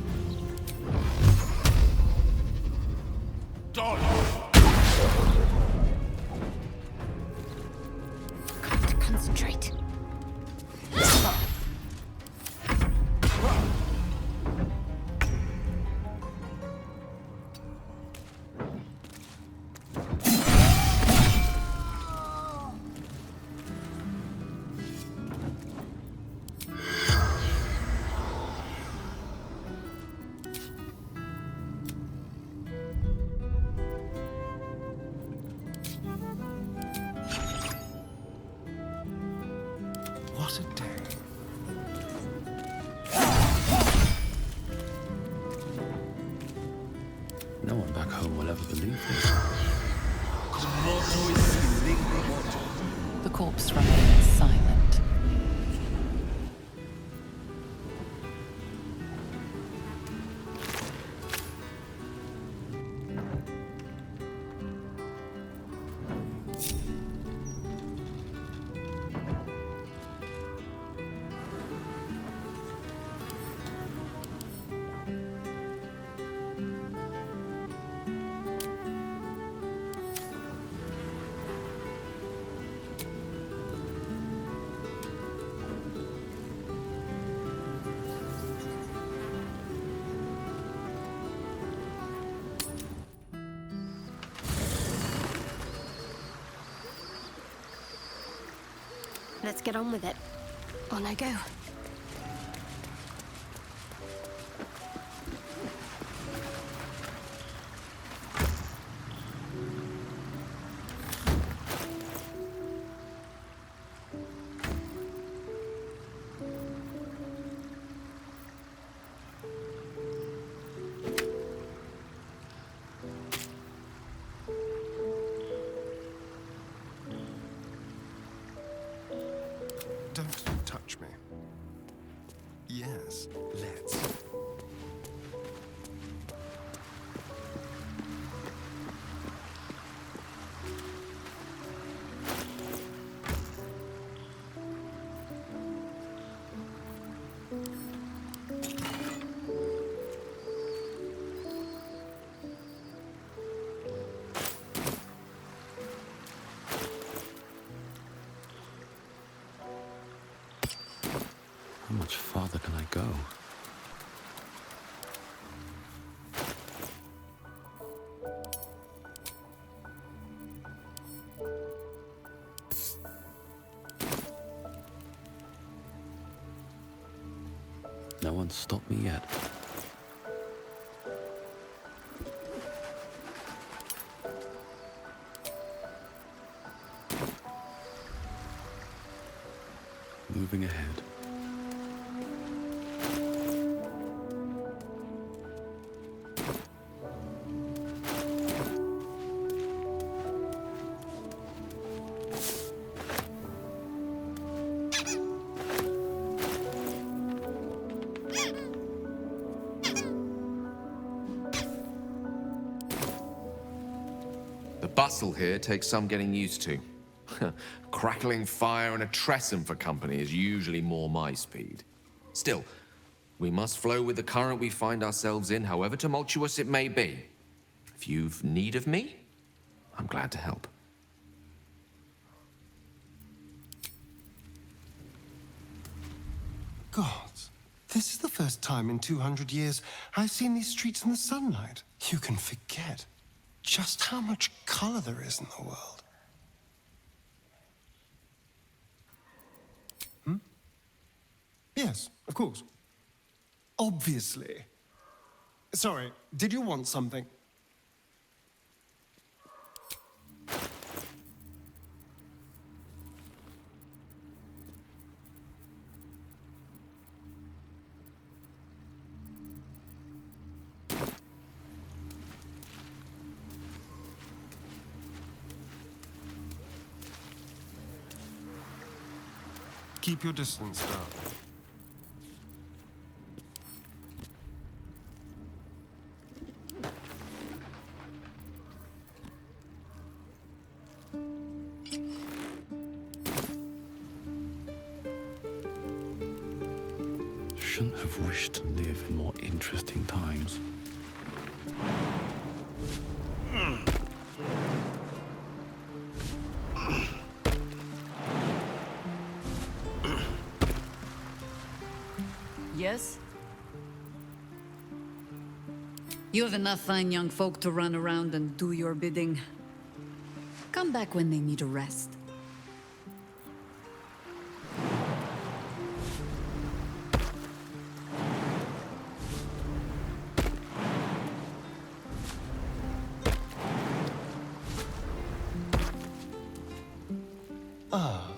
Got to concentrate. What a day. No one back home will ever believe this. The corpse remains silent. Let's get on with it. On I go. Don't touch me. Yes, let's. How much farther can I go? No one's stopped me yet. Moving ahead. The bustle here takes some getting used to. Crackling fire and a Tresp for company is usually more my speed. Still, we must flow with the current we find ourselves in, however tumultuous it may be. If you've need of me, I'm glad to help. Gods, this is the first time in 200 years I've seen these streets in the sunlight. You can forget just how much color there is in the world. Yes, of course. Obviously. Sorry, did you want something? Keep your distance, darling. Shouldn't have wished to live in more interesting times. Yes? You have enough fine young folk to run around and do your bidding. Come back when they need a rest. Ah,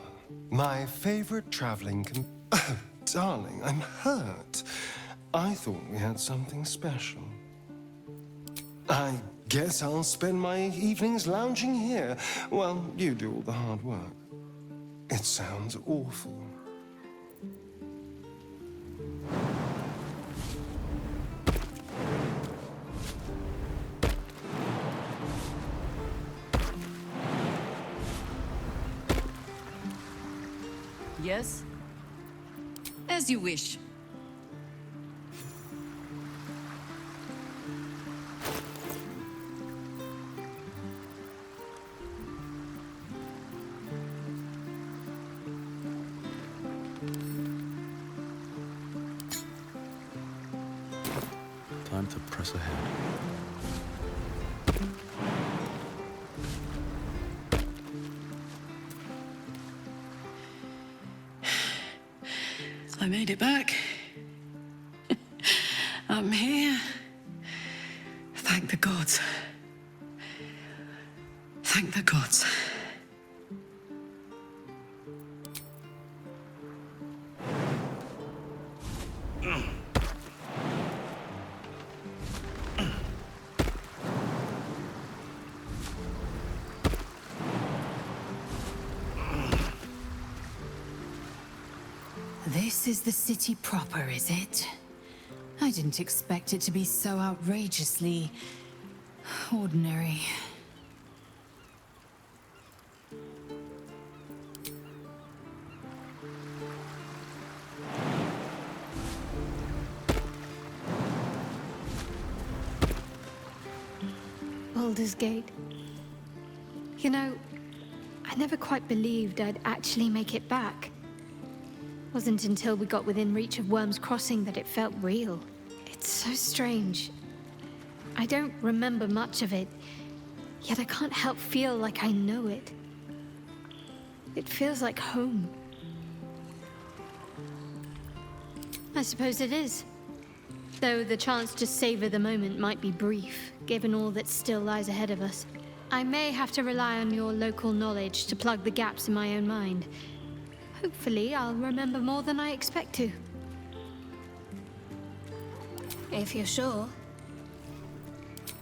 my favorite traveling Oh, darling, I'm hurt. I thought we had something special. I guess I'll spend my evenings lounging here while you do all the hard work. It sounds awful. Yes? As you wish. Time to press ahead. I made it back. I'm here. Thank the gods. Thank the gods. This is the city proper, is it? I didn't expect it to be so outrageously ordinary. Baldur's Gate. You know, I never quite believed I'd actually make it back. Wasn't until we got within reach of Worm's Crossing that it felt real. It's so strange. I don't remember much of it, yet I can't help feel like I know it. It feels like home. I suppose it is. Though the chance to savor the moment might be brief, given all that still lies ahead of us. I may have to rely on your local knowledge to plug the gaps in my own mind. Hopefully, I'll remember more than I expect to. If you're sure.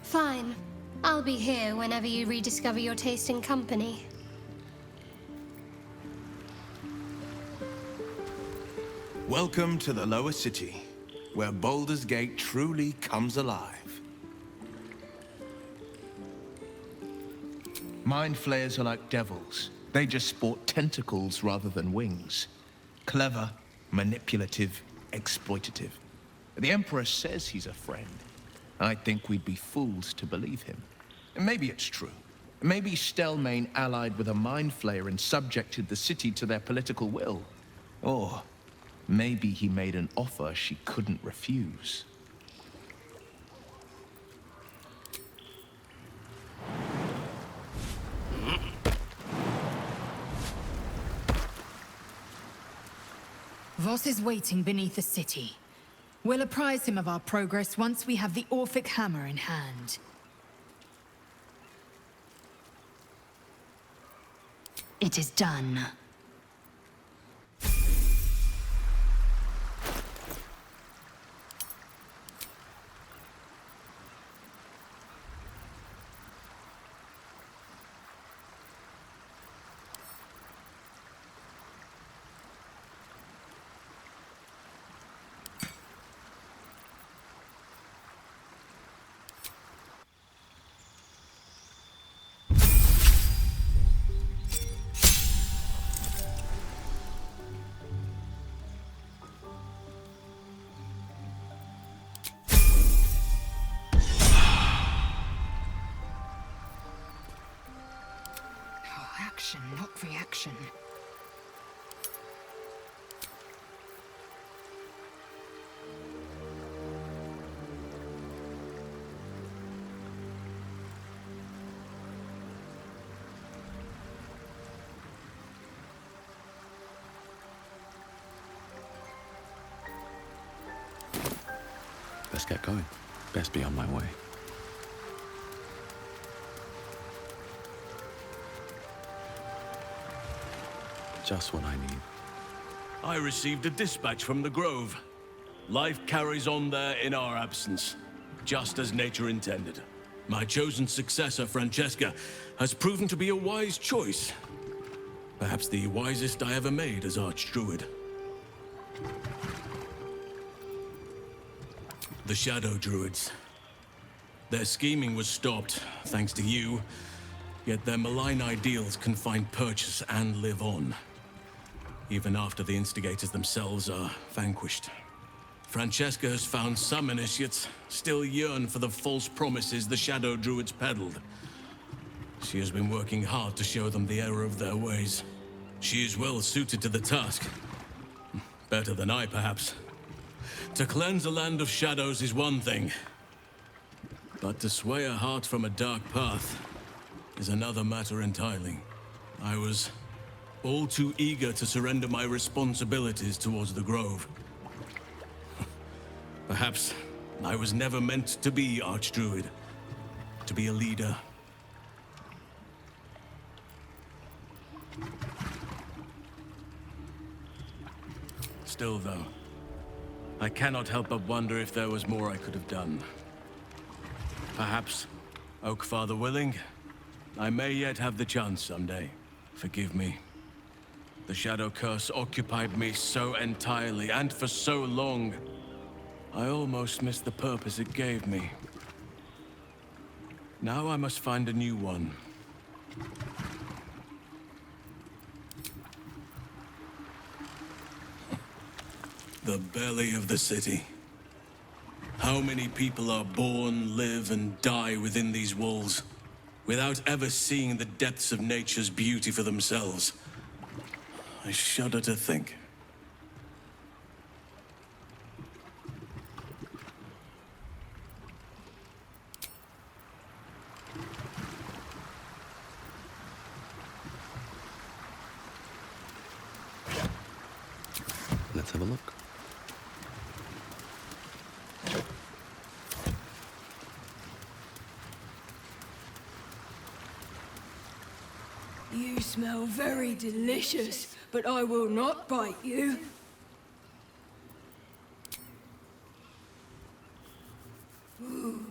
Fine. I'll be here whenever you rediscover your taste in company. Welcome to the lower city, where Baldur's Gate truly comes alive. Mind flayers are like devils. They just sport tentacles rather than wings. Clever, manipulative, exploitative. The Emperor says he's a friend. I think we'd be fools to believe him. And maybe it's true. Maybe Stelmane allied with a mind flayer and subjected the city to their political will. Or maybe he made an offer she couldn't refuse. Voss is waiting beneath the city. We'll apprise him of our progress once we have the Orphic hammer in hand. It is done. Action, not reaction. Let's get going. Best be on my way. Just what I need. I received a dispatch from the Grove. Life carries on there in our absence, just as nature intended. My chosen successor, Francesca, has proven to be a wise choice. Perhaps the wisest I ever made as Archdruid. The Shadow Druids. Their scheming was stopped, thanks to you, yet their malign ideals can find purchase and live on, even after the instigators themselves are vanquished. Francesca has found some initiates still yearn for the false promises the Shadow Druids peddled. She has been working hard to show them the error of their ways. She is well suited to the task. Better than I, perhaps. To cleanse a land of shadows is one thing, but to sway a heart from a dark path is another matter entirely. I was all too eager to surrender my responsibilities towards the Grove. Perhaps I was never meant to be Archdruid, to be a leader. Still, though, I cannot help but wonder if there was more I could have done. Perhaps, Oakfather willing, I may yet have the chance someday. Forgive me. The Shadow Curse occupied me so entirely, and for so long, I almost missed the purpose it gave me. Now I must find a new one. The belly of the city. How many people are born, live, and die within these walls, without ever seeing the depths of nature's beauty for themselves? I shudder to think. Let's have a look. You smell very delicious, but I will not bite you. Ooh,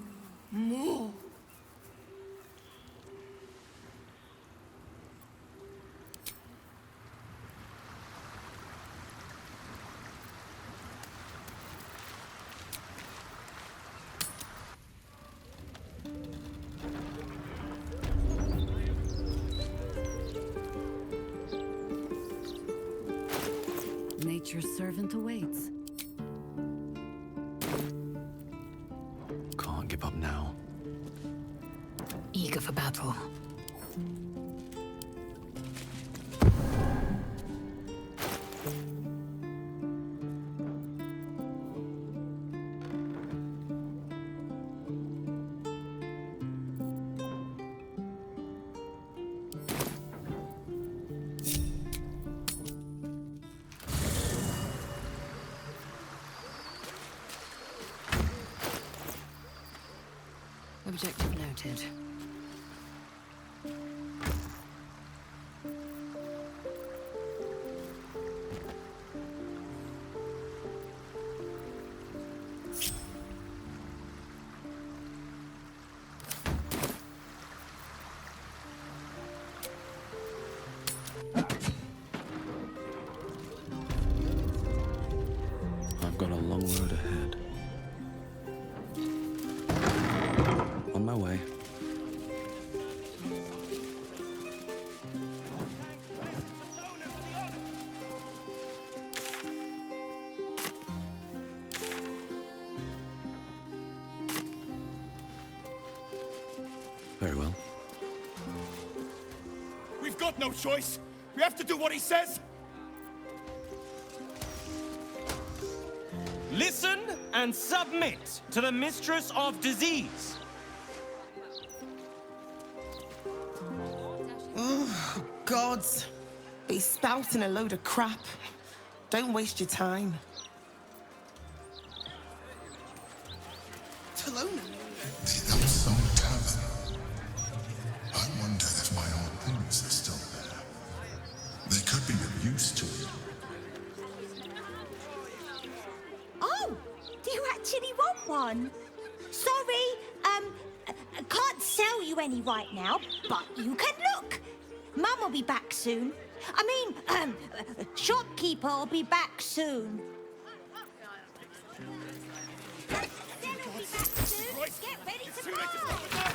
more. Nature's servant awaits. Can't give up now. Eager for battle. Objective noted. I've got a long road ahead. On my way. Very well. We've got no choice. We have to do what he says. Listen and submit to the Mistress of Disease. Oh, gods. Be spouting a load of crap. Don't waste your time. The Elfsong Tavern. I wonder if my old boots are still there. They could be of use to you. Oh, do you actually want one? Sorry, I can't sell you any right now, but you can look. Mum will be back soon. I mean, shopkeeper will be back soon. Get ready to buy.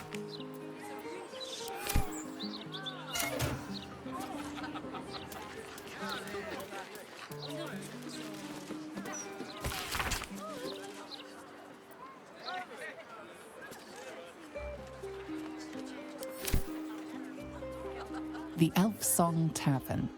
The Elfsong Tavern.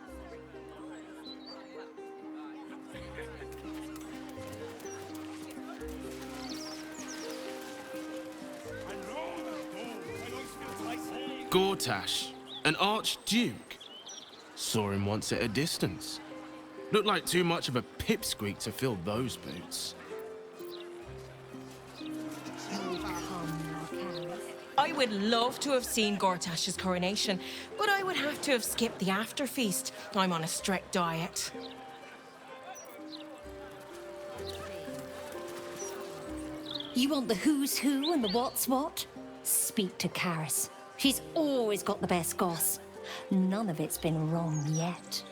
Gortash, an archduke. Saw him once at a distance. Looked like too much of a pipsqueak to fill those boots. I would love to have seen Gortash's coronation, but I would have to have skipped the after feast. I'm on a strict diet. You want the who's who and the what's what? Speak to Karis. She's always got the best goss. None of it's been wrong yet.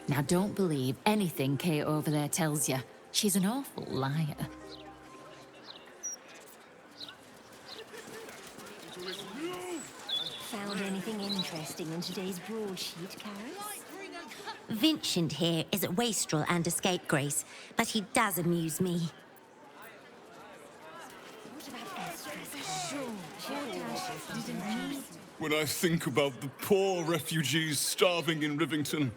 Now don't believe anything Kate over there tells you. She's an awful liar. Found anything interesting in today's broadsheet, Karis? Vincent here is a wastrel and a scapegrace, but he does amuse me. When I think about the poor refugees starving in Rivington,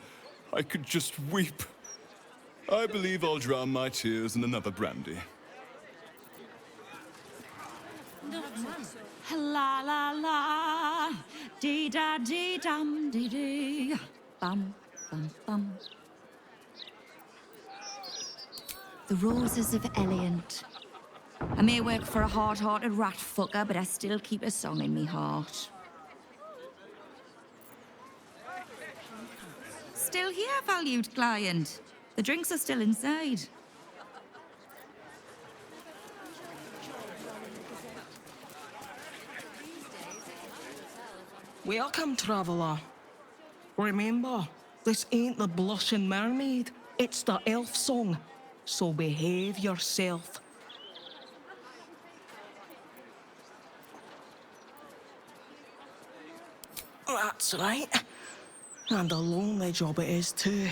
I could just weep. I believe I'll drown my tears in another brandy. La la la, dee da dee dum dee dee, bum bum bum. The Roses of Eliant. I may work for a hard-hearted rat fucker, but I still keep a song in me heart. Still here, valued client. The drinks are still inside. Welcome, traveller. Remember, this ain't the Blushing Mermaid. It's the Elfsong. So behave yourself. That's right. And a lonely job it is too.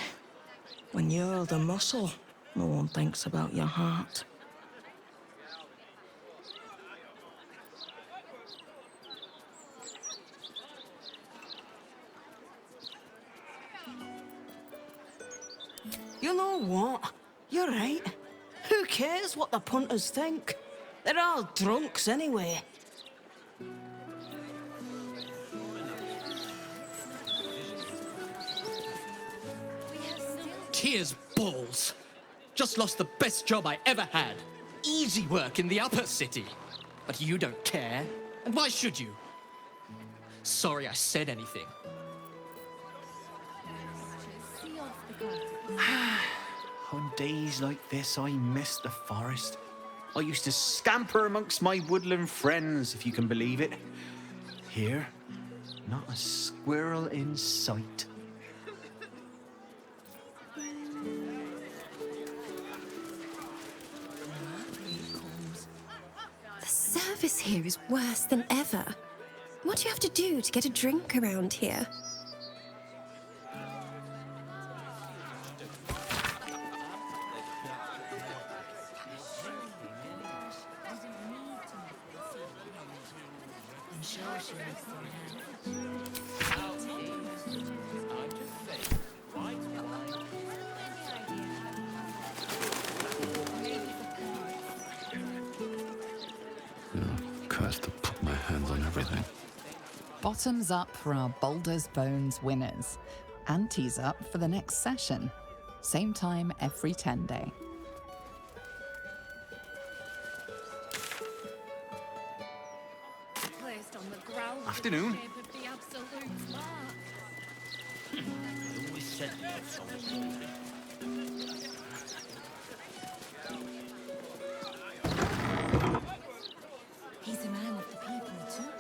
When you're the muscle, no one thinks about your heart. You know what? You're right. Who cares what the punters think? They're all drunks anyway. Tears balls. Just lost the best job I ever had. Easy work in the upper city. But you don't care. And why should you? Sorry I said anything. On days like this, I miss the forest. I used to scamper amongst my woodland friends, if you can believe it. Here, not a squirrel in sight. The service here is worse than ever. What do you have to do to get a drink around here? Cursed to put my hands on everything. Bottoms up for our Baldur's Bones winners. And tease up for the next session. Same time every 10 day. Afternoon. He's a man of the people, too.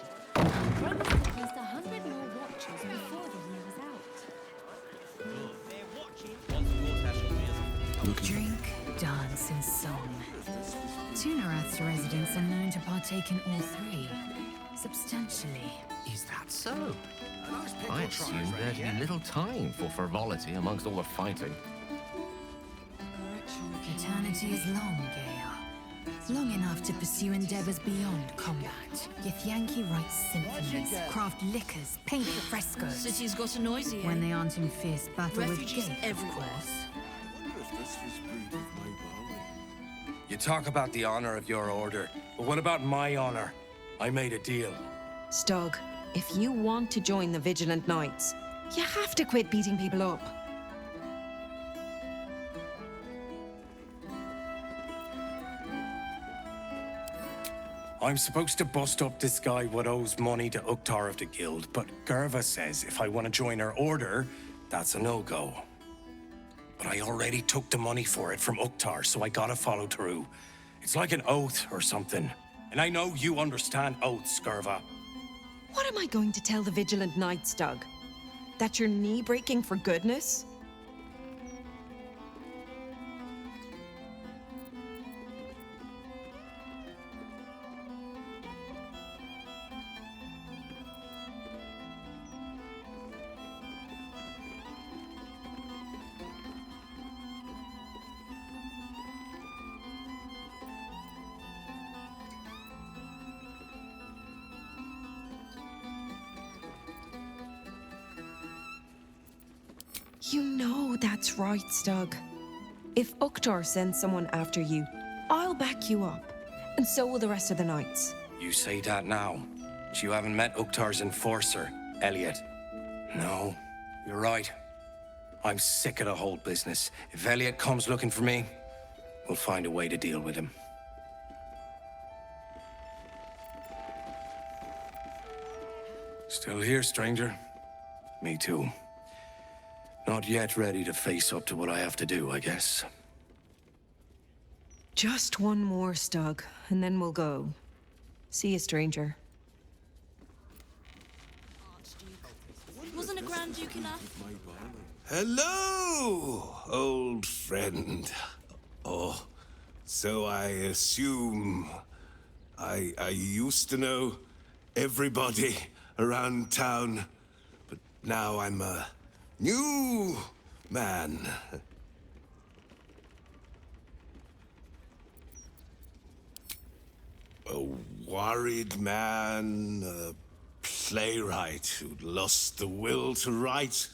Promised to post 100 more watchers before the year was out. Drink, dance, and song. Tunerat's residents are known to partake in all three, substantially. Is that so? I assumed there'd be little time for frivolity amongst all the fighting. Eternity is long, Gale. Long enough to pursue endeavors beyond combat. Githyanki writes symphonies, craft liquors, paint frescoes. City's got a noisy When they aren't in fierce battle with Refugees Gale, everywhere. You talk about the honor of your order, but what about my honor? I made a deal. Stug, if you want to join the Vigilant Knights, you have to quit beating people up. I'm supposed to bust up this guy what owes money to Uktar of the Guild, but Gerva says if I want to join her order, that's a no-go. But I already took the money for it from Uktar, so I gotta follow through. It's like an oath or something. And I know you understand oaths, Gerva. What am I going to tell the Vigilant Knights, Doug? That you're knee-breaking for goodness? You know that's right, Stug. If Uktar sends someone after you, I'll back you up. And so will the rest of the knights. You say that now, but you haven't met Uktar's enforcer, Elliot. No, you're right. I'm sick of the whole business. If Elliot comes looking for me, we'll find a way to deal with him. Still here, stranger? Me too. Not yet ready to face up to what I have to do, I guess. Just one more, Stug, and then we'll go. See you, stranger. Wasn't a Grand Duke enough? Hello, old friend. Oh, so I assume I used to know everybody around town, but now I'm a new man. A worried man, a playwright who'd lost the will to write.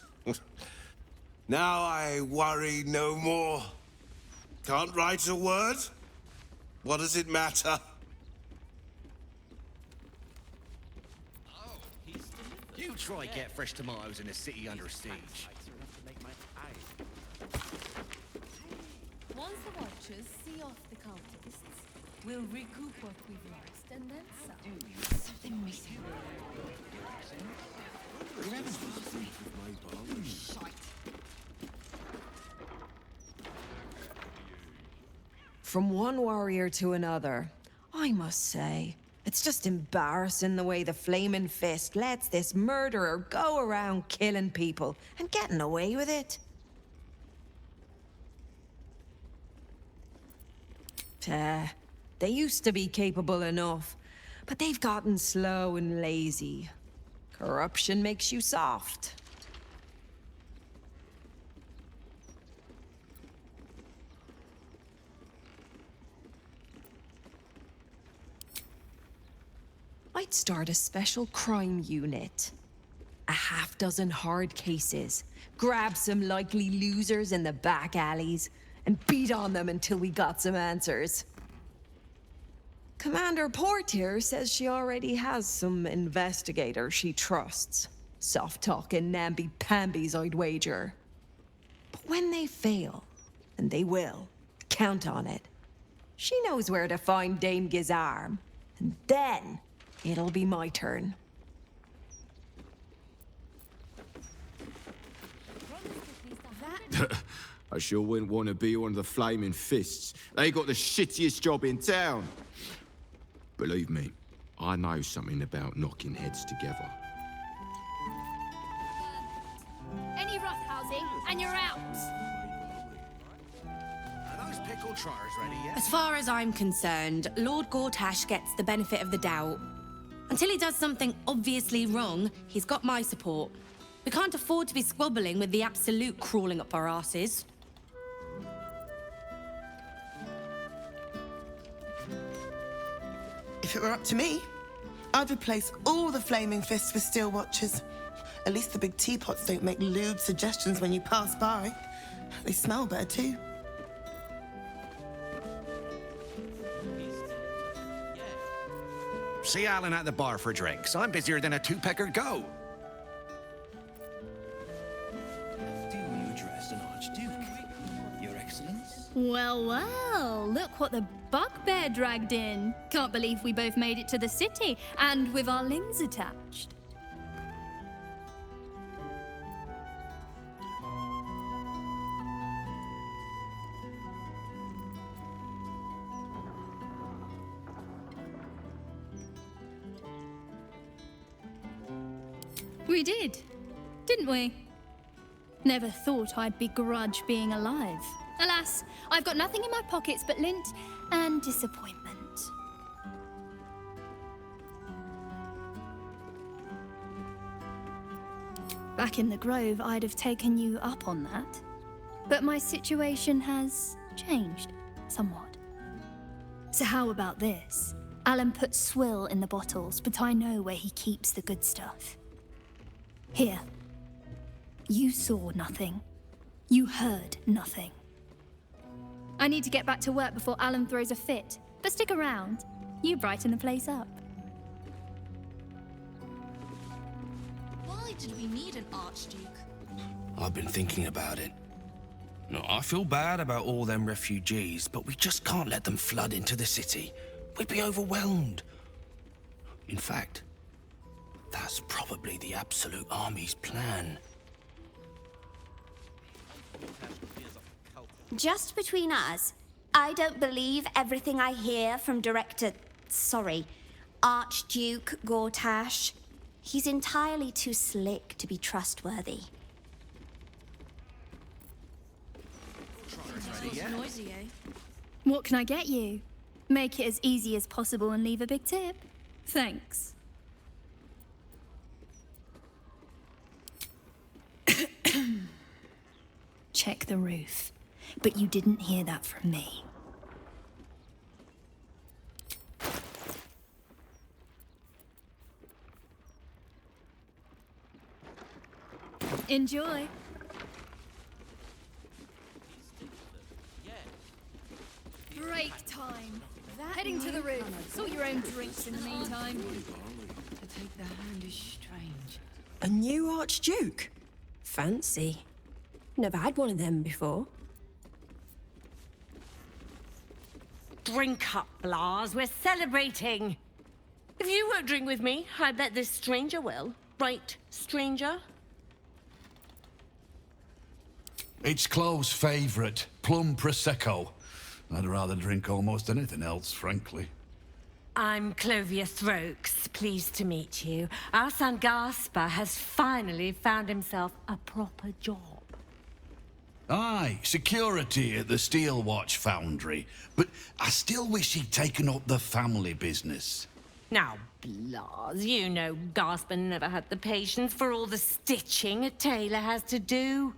Now I worry no more. Can't write a word? What does it matter? You try get fresh tomatoes in a city under siege. Once the watchers see off the cultists, we'll recoup what we've lost and then some. Something missing. From one warrior to another, I must say, it's just embarrassing the way the Flaming Fist lets this murderer go around killing people and getting away with it. They used to be capable enough, but they've gotten slow and lazy. Corruption makes you soft. I'd start a special crime unit. A half-dozen hard cases. Grab some likely losers in the back alleys and beat on them until we got some answers. Commander Portyr says she already has some investigators she trusts. Soft-talking namby-pambies, I'd wager. But when they fail, and they will, count on it. She knows where to find Dame Gizarm, and then it'll be my turn. I sure wouldn't want to be one of the Flaming Fists. They got the shittiest job in town. Believe me, I know something about knocking heads together. Any roughhousing, and you're out. Are those pickle trotters ready yet? As far as I'm concerned, Lord Gortash gets the benefit of the doubt. Until he does something obviously wrong, he's got my support. We can't afford to be squabbling with the Absolute crawling up our asses. If it were up to me, I'd replace all the Flaming Fists with Steel Watchers. At least the big teapots don't make lewd suggestions when you pass by. They smell better too. See Alan at the bar for drinks. I'm busier than a two-pecker go. Do you address an Archduke, Your Excellence? Well, well, look what the bugbear dragged in. Can't believe we both made it to the city, and with our limbs attached. We did, didn't we? Never thought I'd begrudge being alive. Alas, I've got nothing in my pockets but lint and disappointment. Back in the Grove, I'd have taken you up on that. But my situation has changed somewhat. So how about this? Alan puts swill in the bottles, but I know where he keeps the good stuff. Here. You saw nothing. You heard nothing. I need to get back to work before Alan throws a fit. But stick around. You brighten the place up. Why did we need an Archduke? I've been thinking about it. No, I feel bad about all them refugees, but we just can't let them flood into the city. We'd be overwhelmed. In fact, that's probably the Absolute Army's plan. Just between us, I don't believe everything I hear from Archduke Gortash. He's entirely too slick to be trustworthy. Noisy, eh? What can I get you? Make it as easy as possible and leave a big tip. Thanks. Check the roof. But you didn't hear that from me. Enjoy. Break time. Heading to the roof. Sort your own drinks in the meantime. To take the hand is strange. A new Archduke? Fancy. Never had one of them before. Drink up, Lars. We're celebrating. If you won't drink with me, I bet this stranger will. Right, stranger? It's Chloe's favourite, plum prosecco. I'd rather drink almost anything else, frankly. I'm Clovia Throaks. Pleased to meet you. Our son Gaspar has finally found himself a proper job. Aye, security at the Steel Watch Foundry. But I still wish he'd taken up the family business. Now, Blas, you know Gaspar never had the patience for all the stitching a tailor has to do.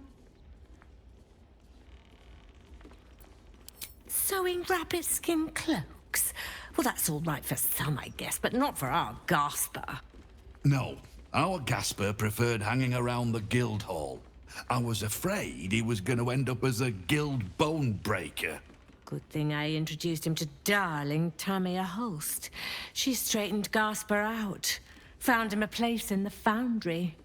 Sewing rabbit-skin cloaks? Well, that's all right for some, I guess, but not for our Gaspar. No, our Gaspar preferred hanging around the guild hall. I was afraid he was going to end up as a guild bone breaker. Good thing I introduced him to darling Tamia Holst. She straightened Gaspar out, found him a place in the foundry.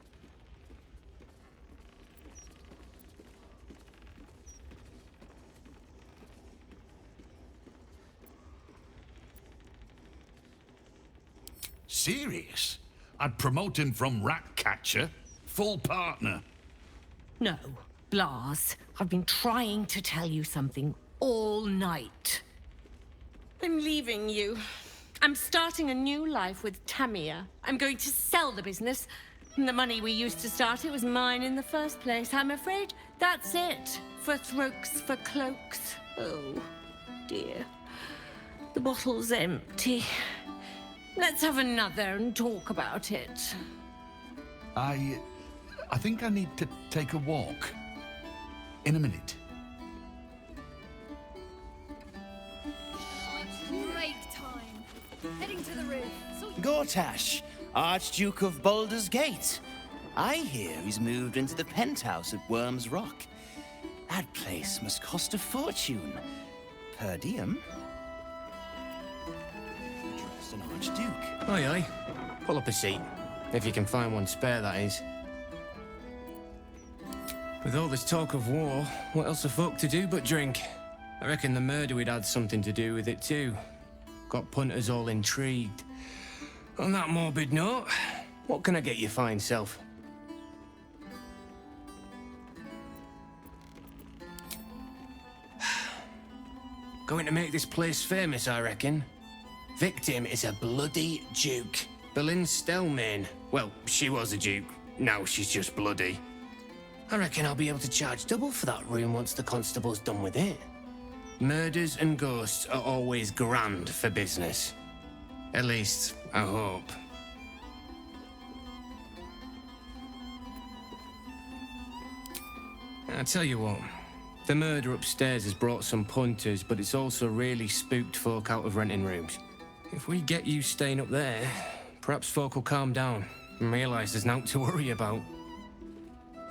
Serious? I'd promote him from rat catcher, full partner. No, Blas, I've been trying to tell you something all night. I'm leaving you. I'm starting a new life with Tamia. I'm going to sell the business. The money we used to start it was mine in the first place. I'm afraid that's it for Throaks for Cloaks. Oh, dear. The bottle's empty. Let's have another and talk about it. I think I need to take a walk. In a minute. Break time. Heading to the roof. Gortash, Archduke of Baldur's Gate. I hear he's moved into the penthouse at Worm's Rock. That place must cost a fortune. Per diem. Just an Archduke. Aye, aye. Pull up a seat. If you can find one spare, that is. With all this talk of war, what else are folk to do but drink? I reckon the murder we'd had something to do with it too. Got punters all intrigued. On that morbid note, what can I get you fine self? Going to make this place famous, I reckon. Victim is a bloody duke. Boleyn Stelmane. Well, she was a duke. Now she's just bloody. I reckon I'll be able to charge double for that room once the constable's done with it. Murders and ghosts are always grand for business. At least, I hope. I tell you what, the murder upstairs has brought some punters, but it's also really spooked folk out of renting rooms. If we get you staying up there, perhaps folk will calm down and realise there's naught to worry about.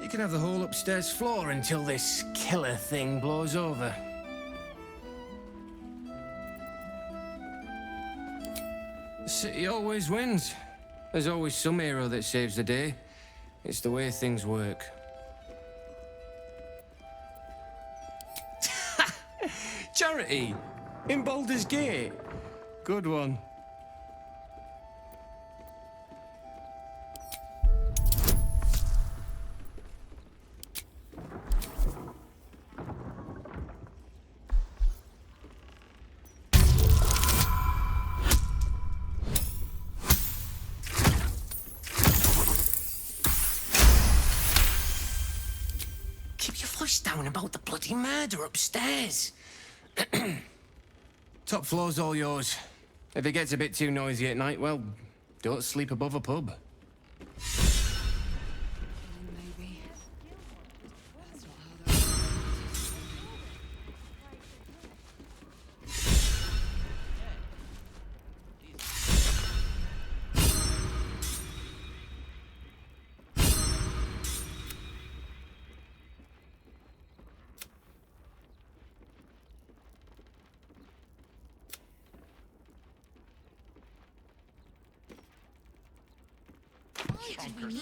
You can have the whole upstairs floor until this killer thing blows over. The city always wins. There's always some hero that saves the day. It's the way things work. Charity! In Baldur's Gate! Good one. Keep your voice down about the bloody murder upstairs. Top floor's all yours. If it gets a bit too noisy at night, well, don't sleep above a pub.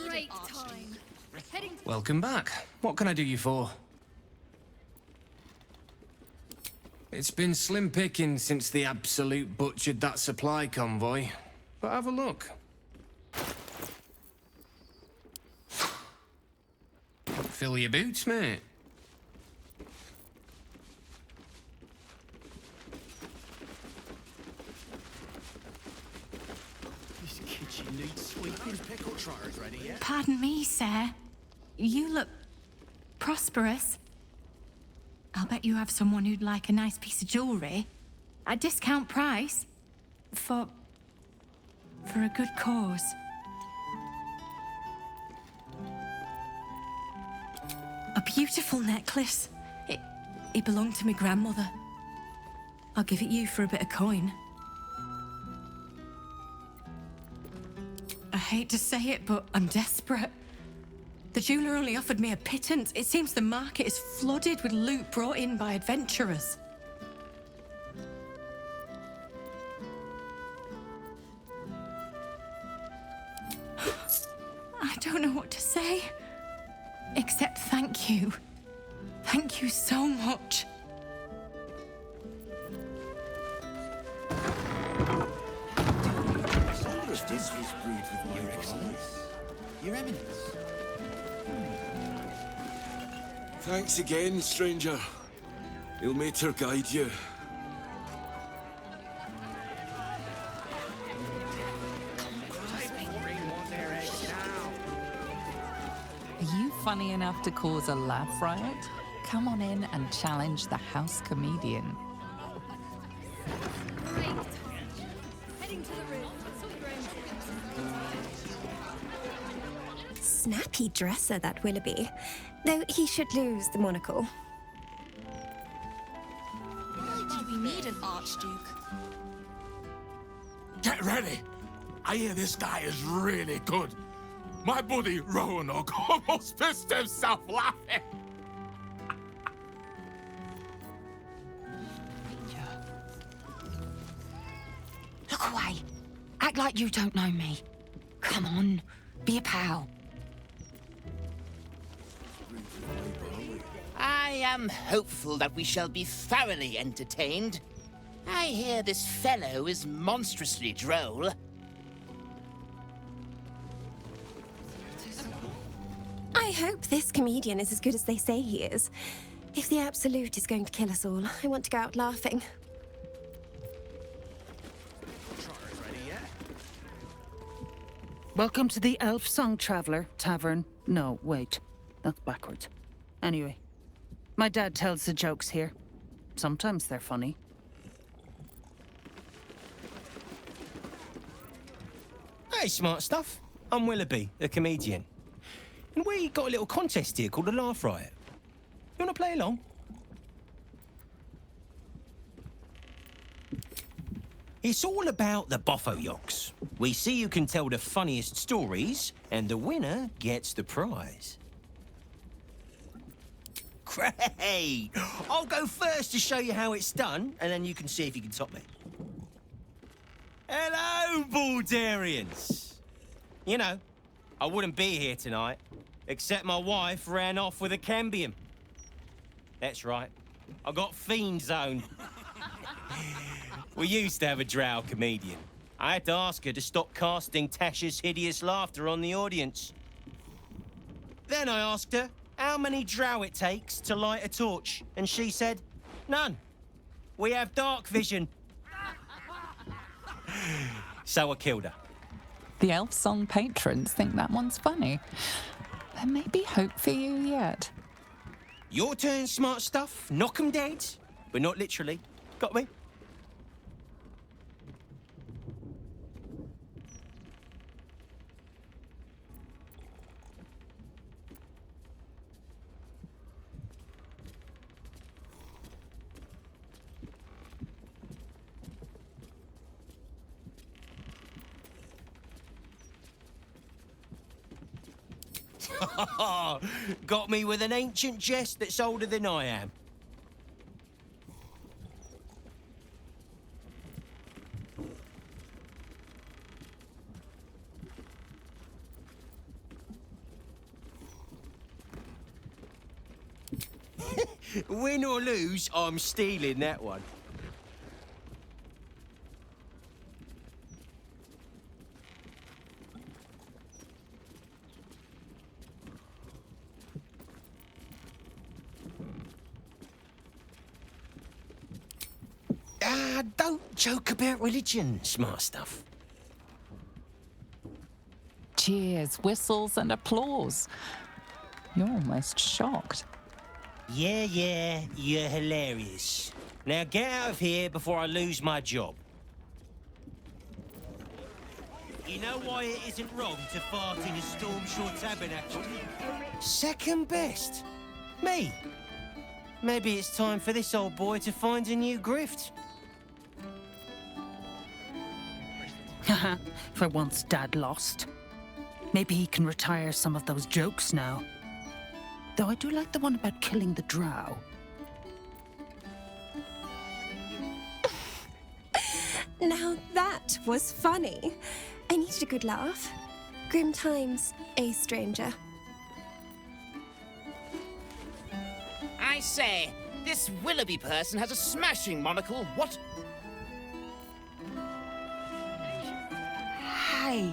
Break time. Heading to Welcome back. What can I do you for? It's been slim picking since the Absolute butchered that supply convoy. But have a look. Fill your boots, mate. This kitchen needs sweeping. Pickle trotters ready yet? Pardon me, sir. You look prosperous. I'll bet you have someone who'd like a nice piece of jewelry at discount price for a good cause. A beautiful necklace. It belonged to my grandmother. I'll give it you for a bit of coin. I hate to say it, but I'm desperate. The jeweler only offered me a pittance. It seems the market is flooded with loot brought in by adventurers. I don't know what to say, except thank you. Thank you so much. Your Excellence. Your Eminence. Thanks again, stranger. Ilmater guide you. Are you funny enough to cause a laugh riot? Come on in and challenge the house comedian. Snappy dresser, that Willoughby. Though he should lose the monocle. Why do we need an archduke? Get ready! I hear this guy is really good. My buddy Roanoke almost pissed himself laughing. Look away. Act like you don't know me. Come on, be a pal. I am hopeful that we shall be thoroughly entertained. I hear this fellow is monstrously droll. I hope this comedian is as good as they say he is. If the Absolute is going to kill us all, I want to go out laughing. Welcome to the Elfsong Tavern. No, wait. That's backwards. Anyway, my dad tells the jokes here. Sometimes they're funny. Hey, smart stuff. I'm Willoughby, the comedian. And we got a little contest here called a Laugh Riot. You want to play along? It's all about the Boffo-Yoks. We see who can tell the funniest stories, and the winner gets the prize. Great! I'll go first to show you how it's done, and then you can see if you can top me. Hello, Baldurians! You know, I wouldn't be here tonight, except my wife ran off with a cambium. That's right, I got fiend zoned. We used to have a drow comedian. I had to ask her to stop casting Tasha's hideous laughter on the audience. Then I asked her how many drow it takes to light a torch, and she said, none. We have dark vision. So I killed her. The Elfsong patrons think that one's funny. There may be hope for you yet. Your turn, smart stuff. Knock 'em dead. But not literally. Got me? Got me with an ancient jest that's older than I am. Win or lose, I'm stealing that one. Don't joke about religion, smart stuff. Cheers, whistles, and applause. You're almost shocked. Yeah, you're hilarious. Now get out of here before I lose my job. You know why it isn't wrong to fart in a Stormshore Tabernacle? Second best. Me. Maybe it's time for this old boy to find a new grift. For once Dad lost. Maybe he can retire some of those jokes now. Though I do like the one about killing the drow. Now that was funny. I needed a good laugh. Grim times, a stranger. I say, this Willoughby person has a smashing monocle. What? Hey,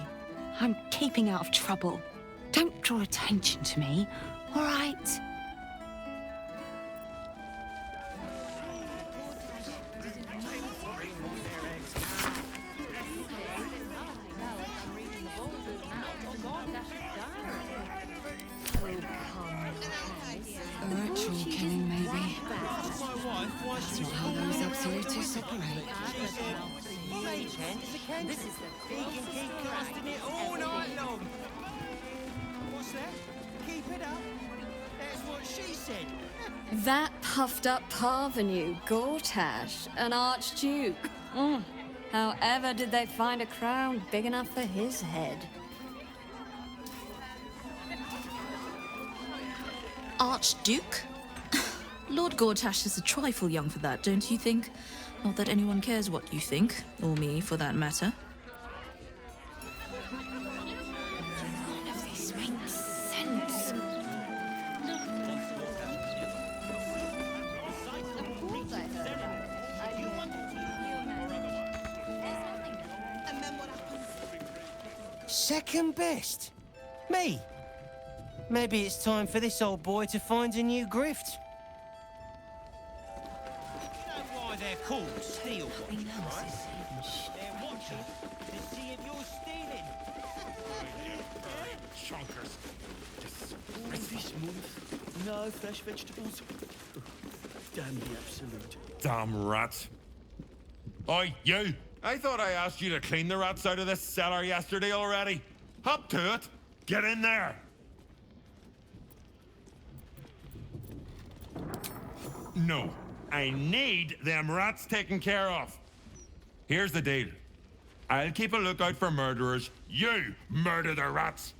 I'm keeping out of trouble. Don't draw attention to me, all right? Ritual killing, maybe. That's not how those absolutists operate. This is the big and keep casting it all night long. What's that? Keep it up. That's what she said. That puffed up parvenu, Gortash, an archduke. However did they find a crown big enough for his head? Archduke? Lord Gortash is a trifle young for that, don't you think? Not that anyone cares what you think, or me for that matter. None of this makes sense. Second best. Me. Maybe it's time for this old boy to find a new grift. You know why they're called Steel Watchers, right? They're watching to see if you're stealing. Chonkers. Just crispy smooth. No fresh vegetables. Damn the absolute. Damn rats. Oi, you! I thought I asked you to clean the rats out of this cellar yesterday already. Hop to it. Get in there. No, I need them rats taken care of. Here's the deal. I'll keep a lookout for murderers. You murder the rats.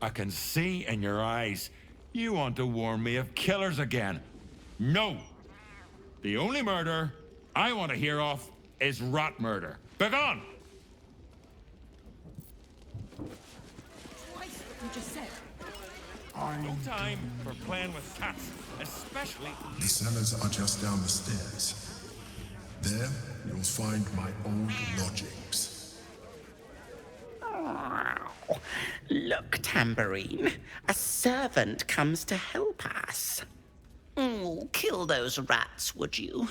I can see in your eyes. You want to warn me of killers again. No. The only murder I want to hear of is rat murder. Begone! You just said. No time for playing with cats, especially... The cellars are just down the stairs. There, you'll find my old lodgings. Oh, look, Tambourine. A servant comes to help us. Oh, kill those rats, would you?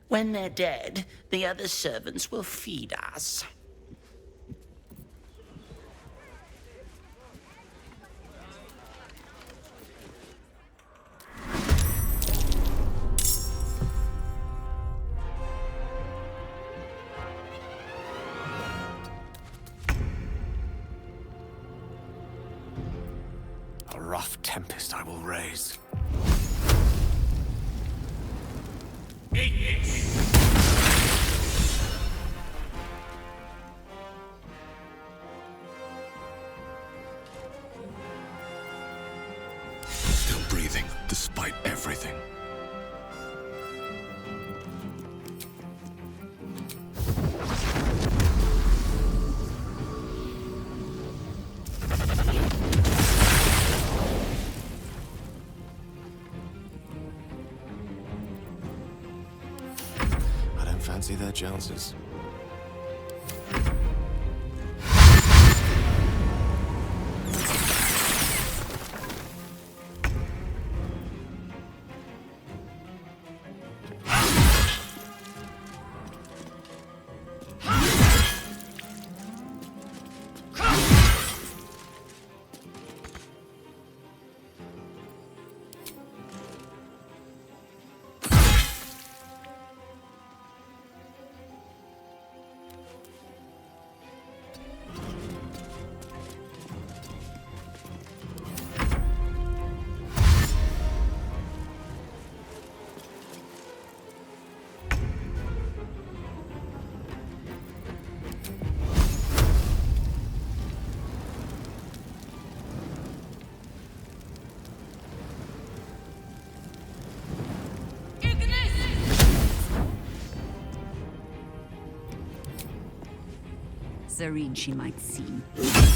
When they're dead, the other servants will feed us. A rough tempest I will raise. Still breathing, despite everything. fancy their chances. Serene she might seem.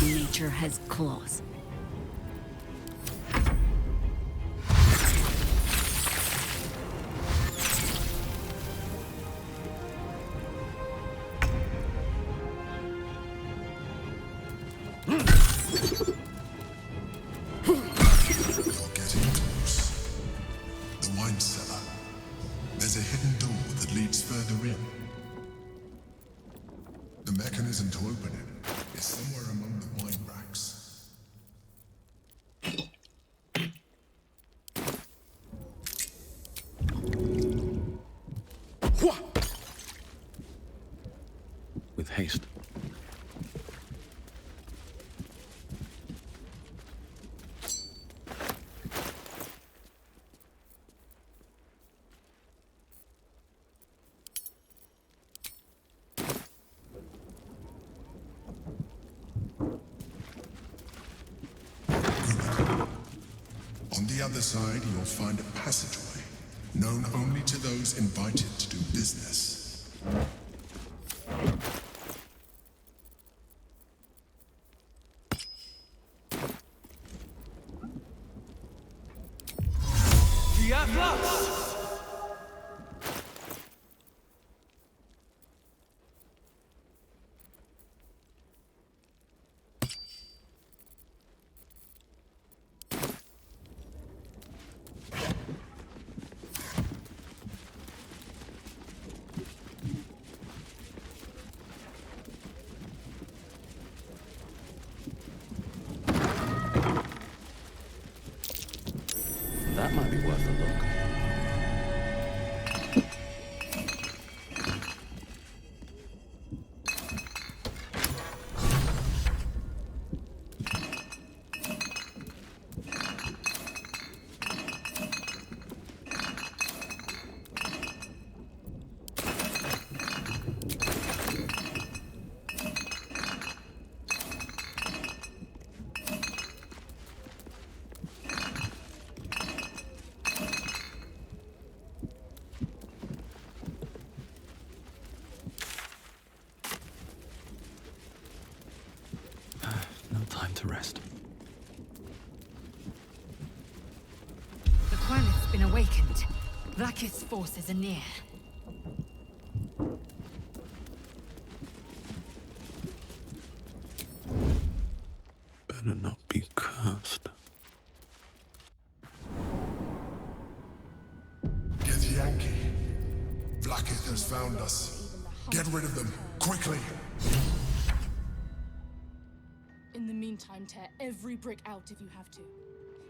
Nature has claws. Getting close. The wine cellar. There's a hidden door that leads further in. The mechanism to open it is somewhere among the wine racks. With haste. On the other side, you'll find a passageway, known only to those invited to do business. That might be worth a look. To rest. The planet's been awakened. Vlaakith's forces are near. Better not be cursed. Get Yankee. Vlaakith has found us. Get rid of them, quickly! In the meantime, tear every brick out if you have to.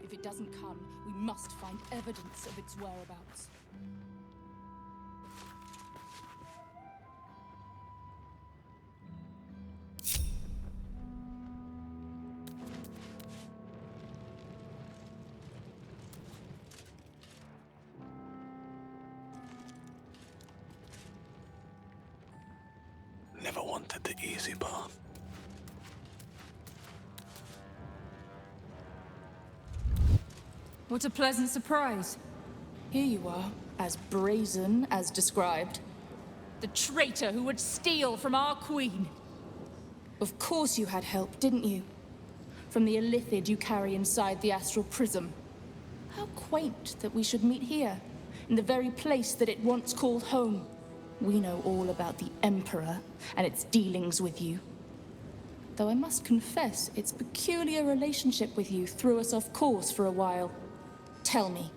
If it doesn't come, we must find evidence of its whereabouts. Never wanted the easy path. What a pleasant surprise. Here you are, as brazen as described. The traitor who would steal from our queen. Of course you had help, didn't you? From the illithid you carry inside the astral prism. How quaint that we should meet here, in the very place that it once called home. We know all about the Emperor and its dealings with you. Though I must confess, its peculiar relationship with you threw us off course for a while. Tell me,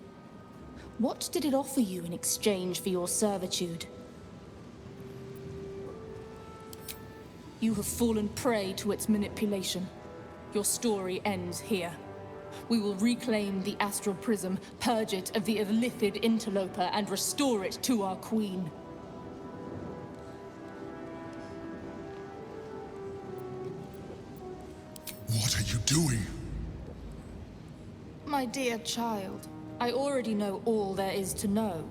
what did it offer you in exchange for your servitude? You have fallen prey to its manipulation. Your story ends here. We will reclaim the astral prism, purge it of the illithid interloper, and restore it to our queen. What are you doing? My dear child, I already know all there is to know.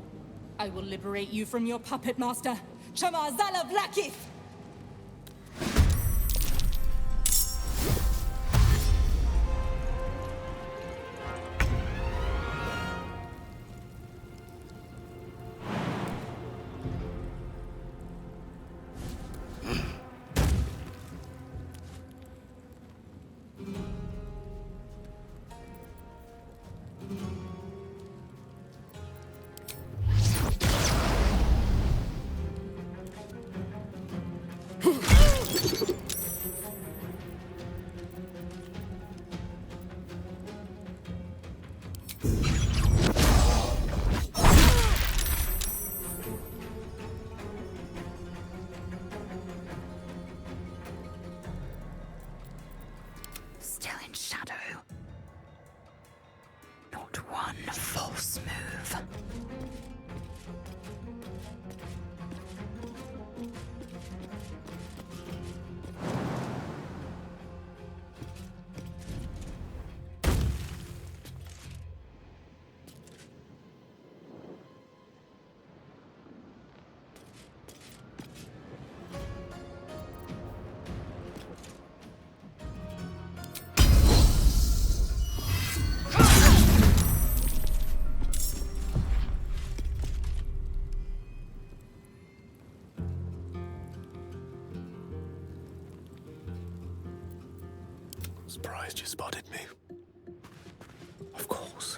I will liberate you from your puppet master, Chamar Zala Blakith! Surprised you spotted me. Of course.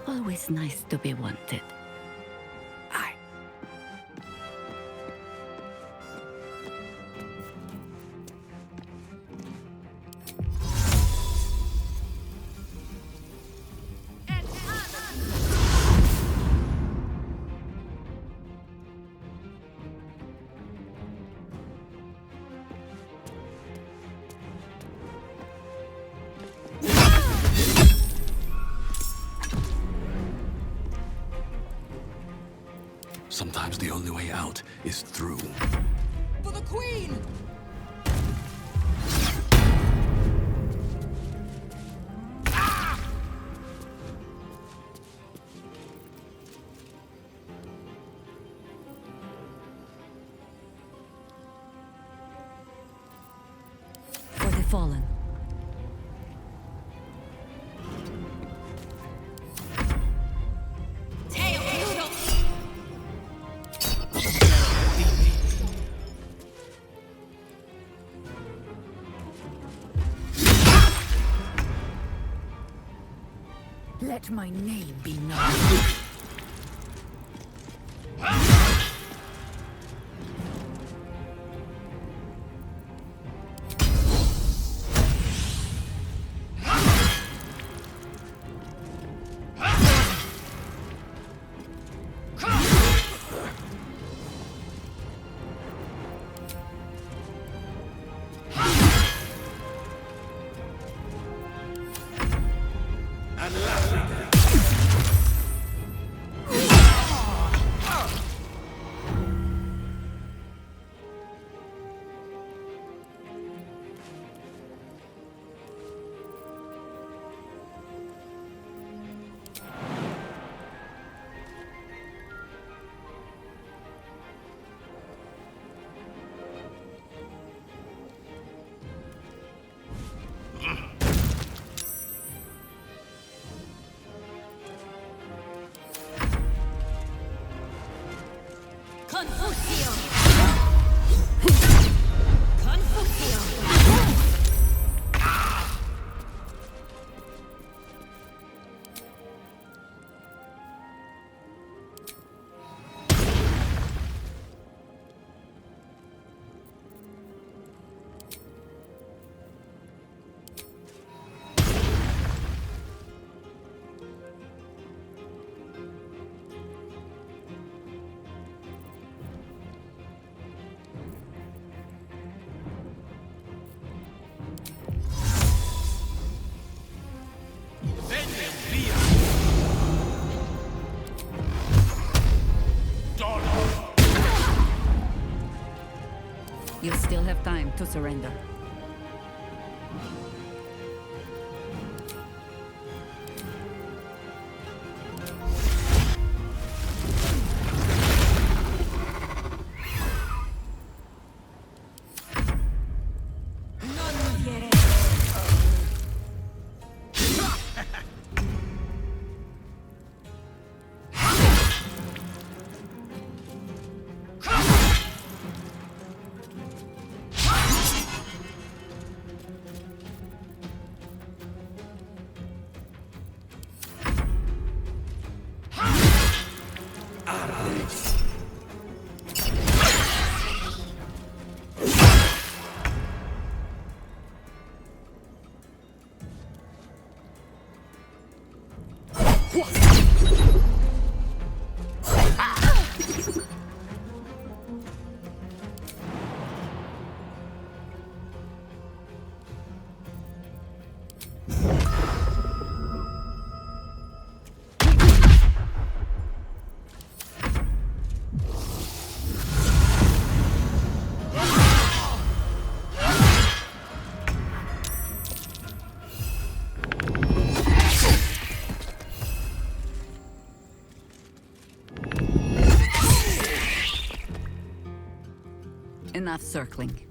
Always nice to be wanted. Sometimes the only way out is through. For the Queen! For the fallen. Let my name be known. have time to surrender. Enough circling.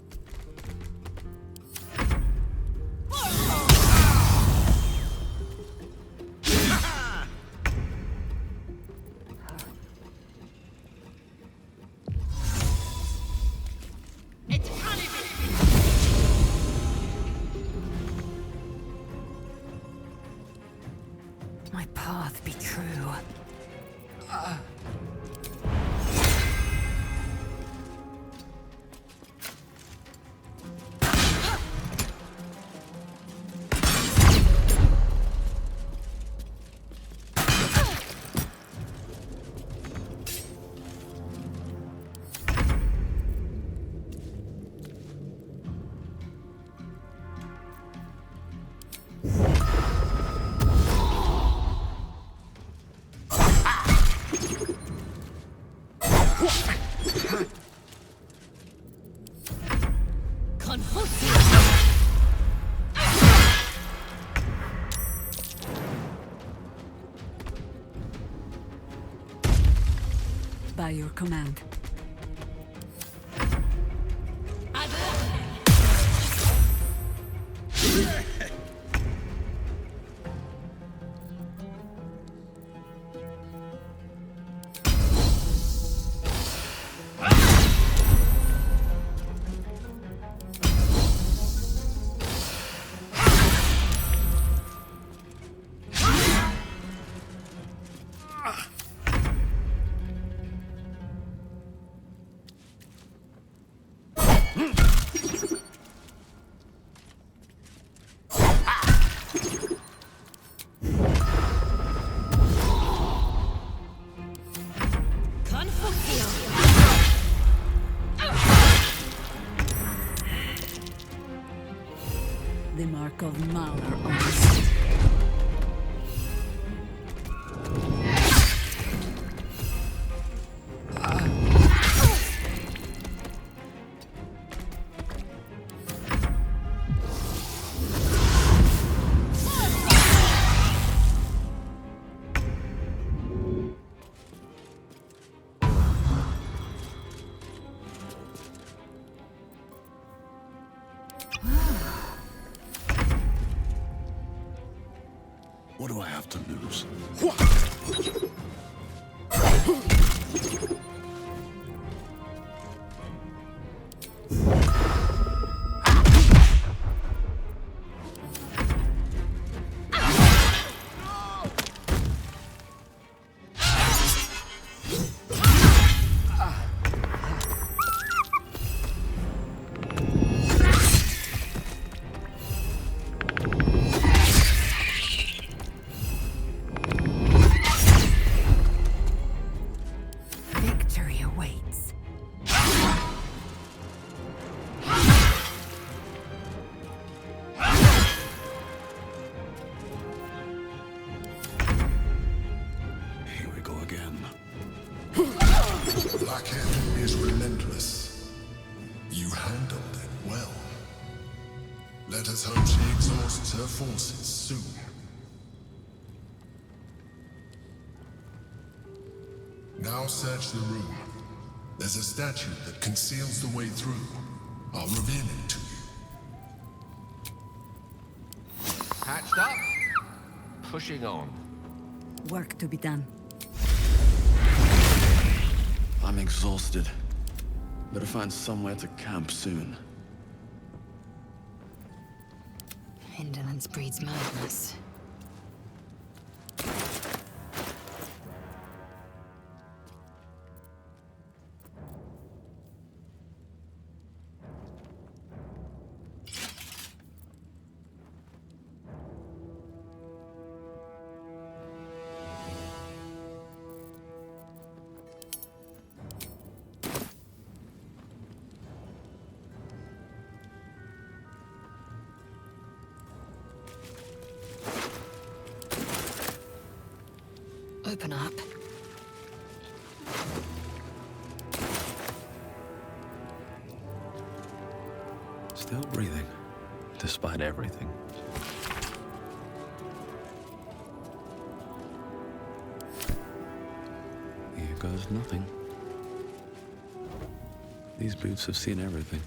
My path be true. By your command. The mark of Malor on the What do I have to lose? Blackhead is relentless. You handled it. Let's hope she exhausts her forces soon. Now search the room. There's a statue that conceals the way through. I'll reveal it to you. Patched up. Pushing on. Work to be done. I'm exhausted. Better find somewhere to camp soon. Indolence breeds madness. Open up. Still breathing, despite everything. Here goes nothing. These boots have seen everything.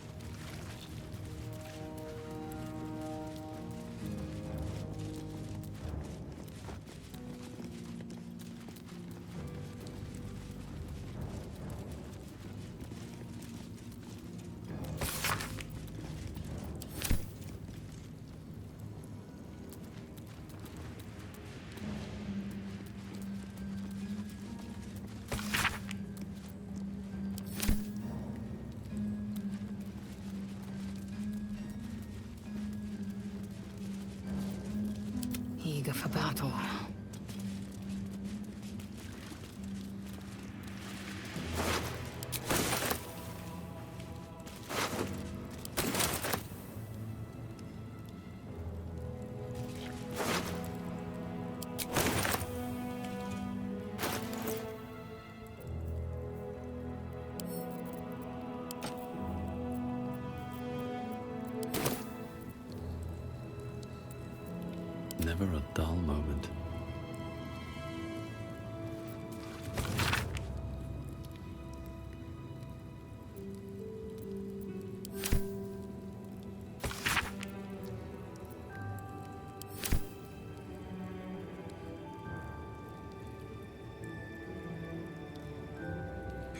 Eager for battle. Never a dull moment.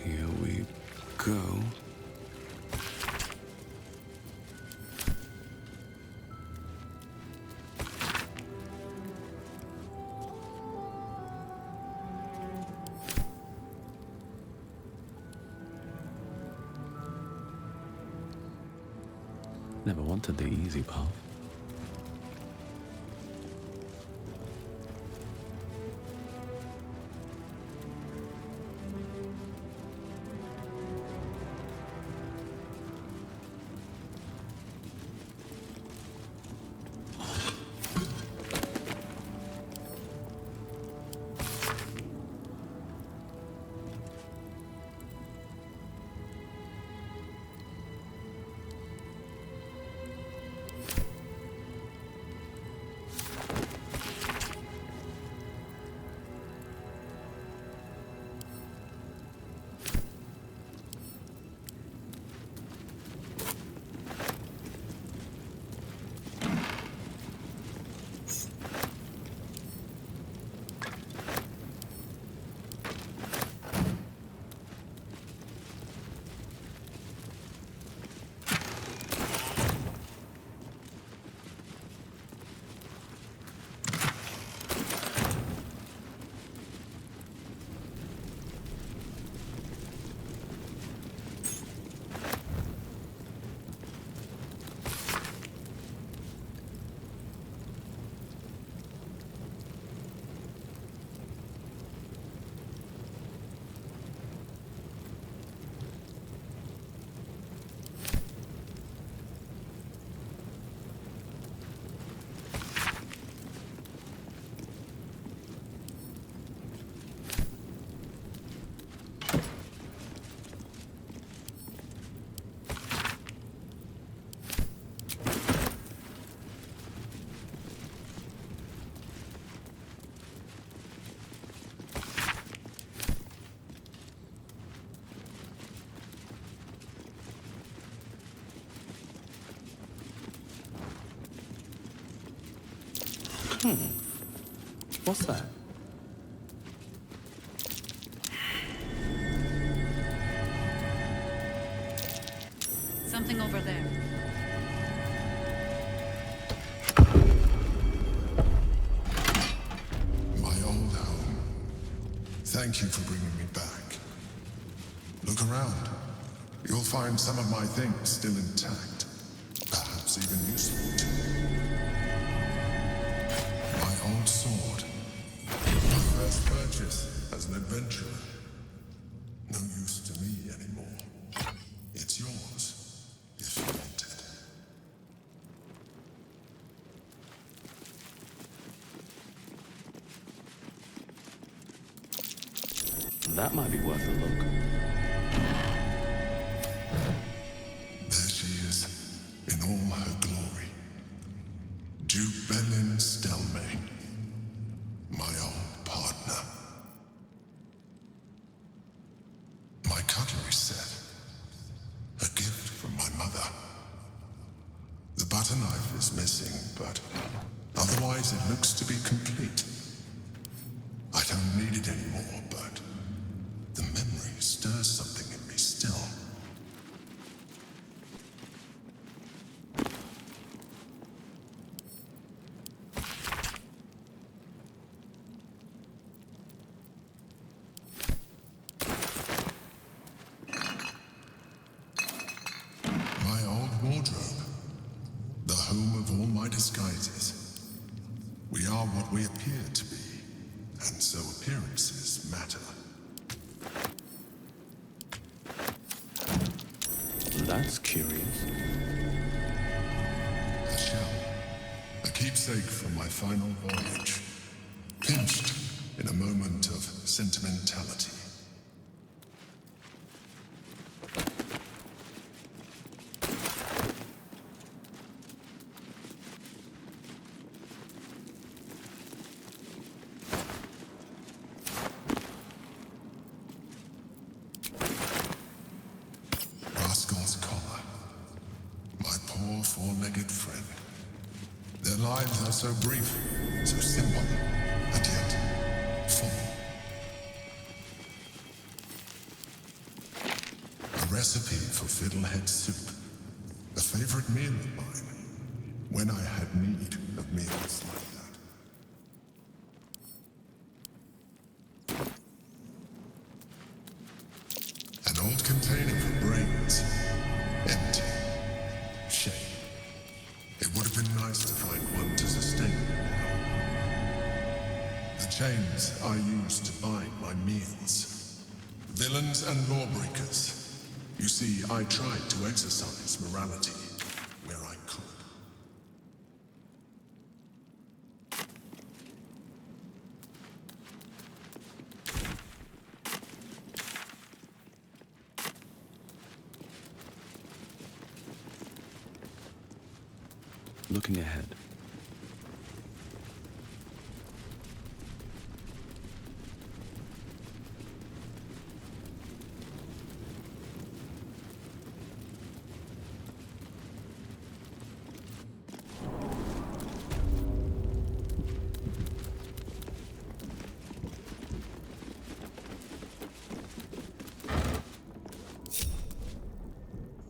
Here we go. Never wanted the easy path. What's that? Something over there. My old home. Thank you for bringing me back. Look around. You'll find some of my things still intact. Perhaps even useful too. My old sword. My first purchase as an adventurer. No use to me anymore. It's yours, if you want it. That might be worth a look. There she is, in all her glory. Duke Belin Stelmane, my old partner. My cutlery set, a gift from my mother. The butter knife is missing, but otherwise it looks to be complete. I don't need it anymore, but the memory stirs something in me still. My old wardrobe. The home of all my disguises. We are what we appear to be, and so appearances matter. That's curious. A shell. A keepsake from my final voyage. Pinched in a moment of sentimentality. Rascal's collar. My poor four-legged friend. Their lives are so brief, so simple, and yet full. A recipe for fiddlehead soup. A favorite meal of mine. When I had need of meals like that. An old container for brains. Empty. Shame. It would have been nice to find one to sustain me now. The chains I used to bind my meals. Villains and lawbreakers. You see, I tried to exercise morality where I could. Looking ahead.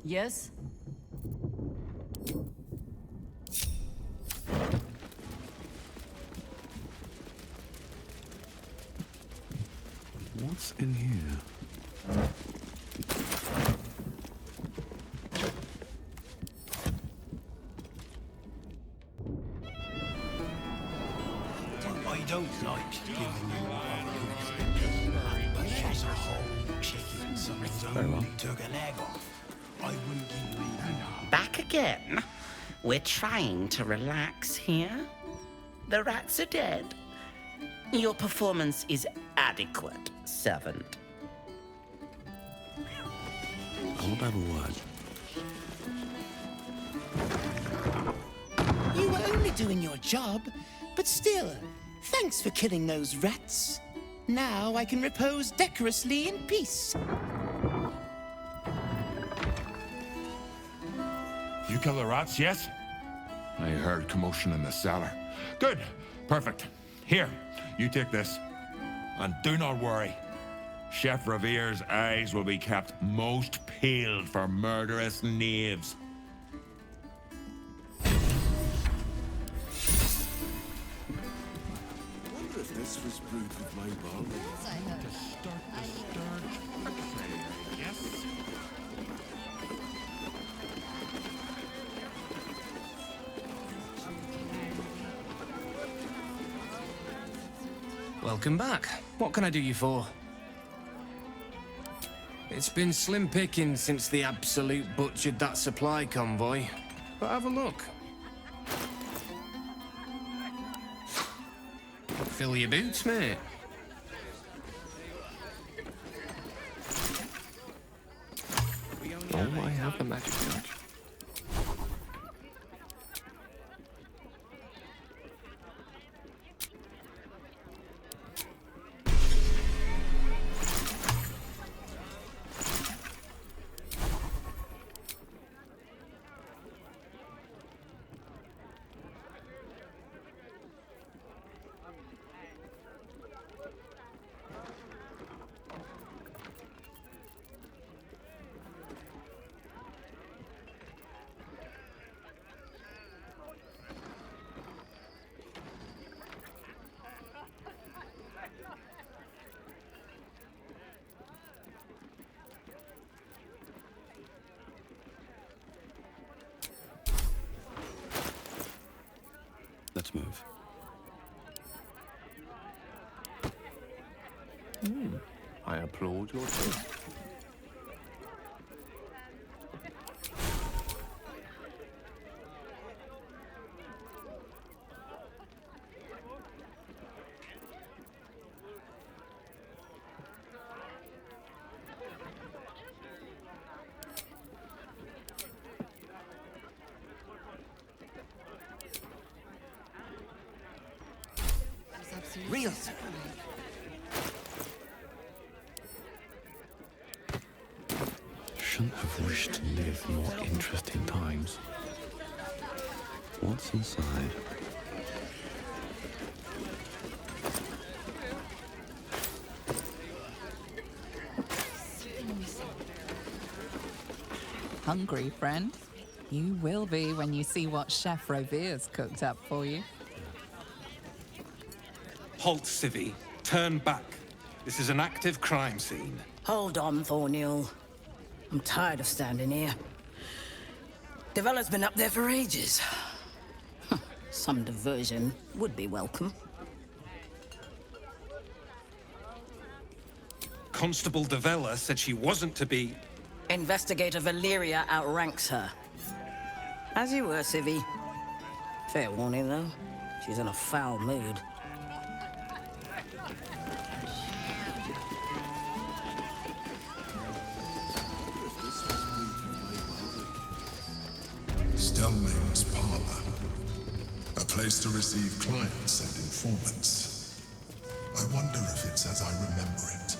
Yes? What's in here? I don't like giving you but she's a whole chicken. Someone's only took a leg off. I wouldn't give you even. Back again? We're trying to relax here. The rats are dead. Your performance is adequate, servant. All about a word. You were only doing your job, but still, thanks for killing those rats. Now I can repose decorously in peace. You kill the rats, yes? I heard commotion in the cellar. Good. Perfect. Here, you take this. And do not worry. Chef Revere's eyes will be kept most peeled for murderous knaves. I wonder if this was brewed with my barley. Welcome back. What can I do you for? It's been slim pickings since the Absolute butchered that supply convoy. But have a look. Fill your boots, mate. Oh, I have the magic touch. Let's move. I applaud your taste. Real. Shouldn't have wished to live more interesting times. What's inside? Hungry, friend? You will be when you see what Chef Revere's cooked up for you. Halt, Civvy. Turn back. This is an active crime scene. Hold on, Thornhill. I'm tired of standing here. Develop's been up there for ages. Some diversion would be welcome. Constable Devella said she wasn't to be... Investigator Valeria outranks her. As you were, Civvy. Fair warning, though. She's in a foul mood. Stelmane's parlor. A place to receive clients and informants. I wonder if it's as I remember it.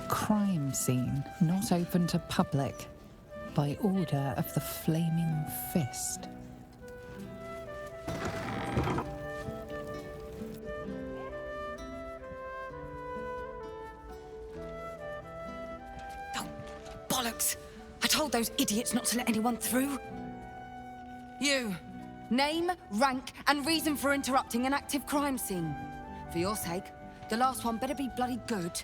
Crime scene not open to public. By order of the Flaming Fist. Bollocks! I told those idiots not to let anyone through. You. Name, rank, and reason for interrupting an active crime scene. For your sake, the last one better be bloody good.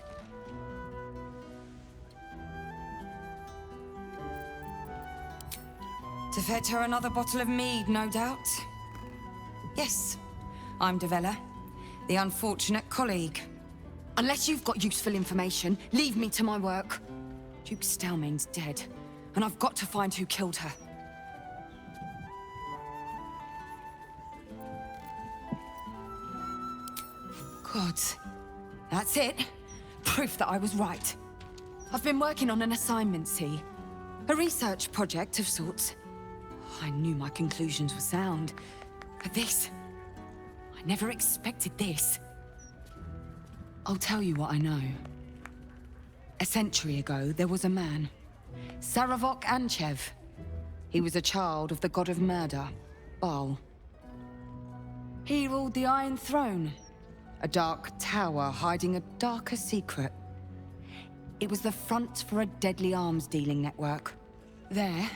To fetch her another bottle of mead, no doubt. Yes, I'm Devella, the unfortunate colleague. Unless you've got useful information, leave me to my work. Duke Stelmane's dead, and I've got to find who killed her. God, that's it. Proof that I was right. I've been working on an assignment, see? A research project of sorts. I knew my conclusions were sound, but this... I never expected this. I'll tell you what I know. A century ago, there was a man. Sarevok Anchev. He was a child of the god of murder, Baal. He ruled the Iron Throne, a dark tower hiding a darker secret. It was the front for a deadly arms-dealing network. There,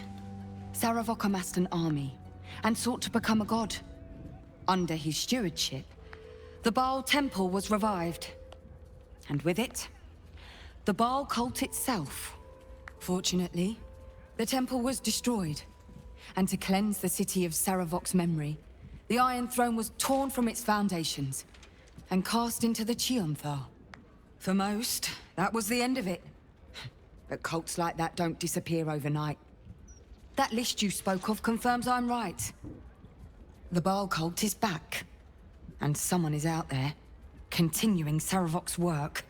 Sarevok amassed an army and sought to become a god. Under his stewardship, the Baal Temple was revived. And with it, the Baal cult itself. Fortunately, the temple was destroyed. And to cleanse the city of Sarevok's memory, the Iron Throne was torn from its foundations and cast into the Chionthar. For most, that was the end of it. But cults like that don't disappear overnight. That list you spoke of confirms I'm right. The Baal cult is back. And someone is out there, continuing Sarevok's work.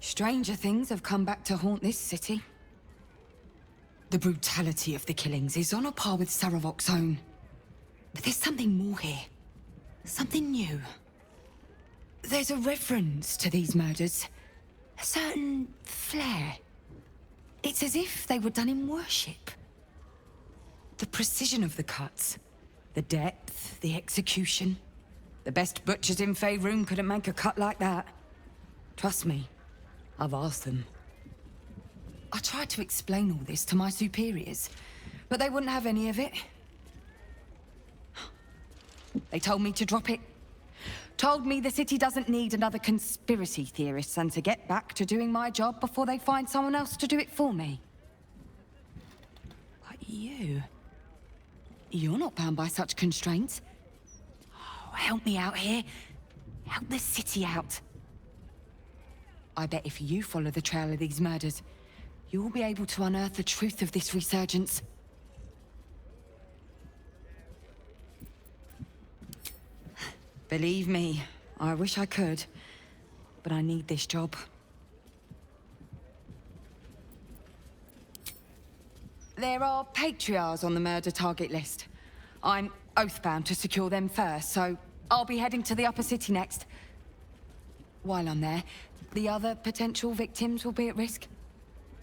Stranger things have come back to haunt this city. The brutality of the killings is on a par with Sarevok's own. But there's something more here. Something new. There's a reverence to these murders. A certain flair. It's as if they were done in worship. The precision of the cuts. The depth, the execution. The best butchers in Faerun couldn't make a cut like that. Trust me, I've asked them. I tried to explain all this to my superiors, but they wouldn't have any of it. They told me to drop it. Told me the city doesn't need another conspiracy theorist and to get back to doing my job before they find someone else to do it for me. But you're not bound by such constraints. Oh, help me out here. Help the city out. I bet if you follow the trail of these murders, you'll be able to unearth the truth of this resurgence. Believe me, I wish I could, but I need this job. There are patriarchs on the murder target list. I'm oathbound to secure them first, so I'll be heading to the upper city next. While I'm there, the other potential victims will be at risk.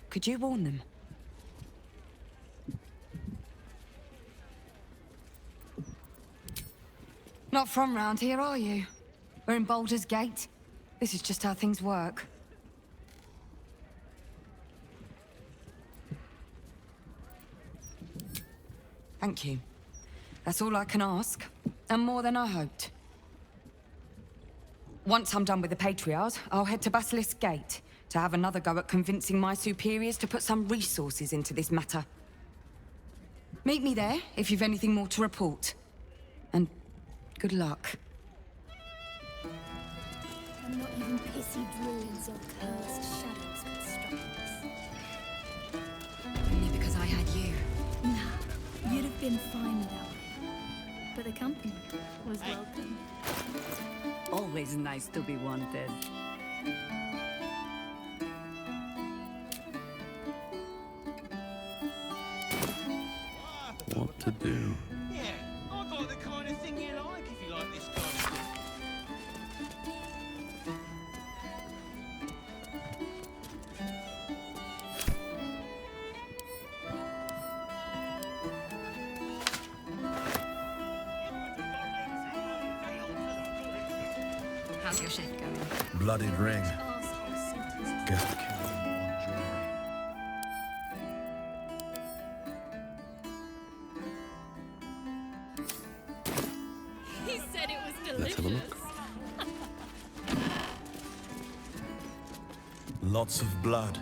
Could you warn them? Not from round here, are you? We're in Baldur's Gate. This is just how things work. Thank you. That's all I can ask, and more than I hoped. Once I'm done with the Patriarchs, I'll head to Basilisk Gate to have another go at convincing my superiors to put some resources into this matter. Meet me there if you've anything more to report. And good luck. I'm not even pissy druids or cursed shadows could stop us. Only because I had you. Nah, you'd have been fine without me. But the company was welcome. Always nice to be wanted. What to do? Yeah, I got the kind of thing you like if you like this kind of thing. How's your shift going? Bloodied ring. Guess the king. He said it was delicious. Let's have a look. Lots of blood.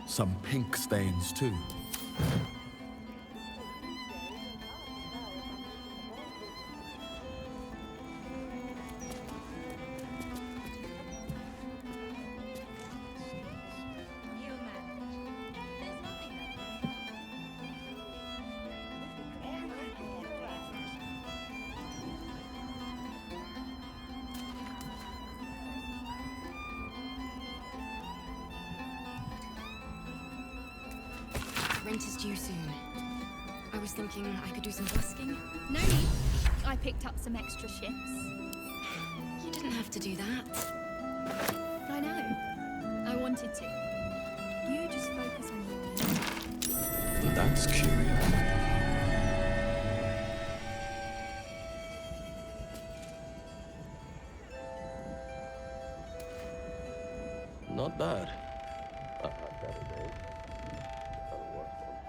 Some pink stains, too. Rent is due soon. I was thinking I could do some busking. No need. I picked up some extra shifts. You didn't didn't have to do that. I know. I wanted to. You just focus on your... That's curious. Not bad. I've had better days. And worse ones.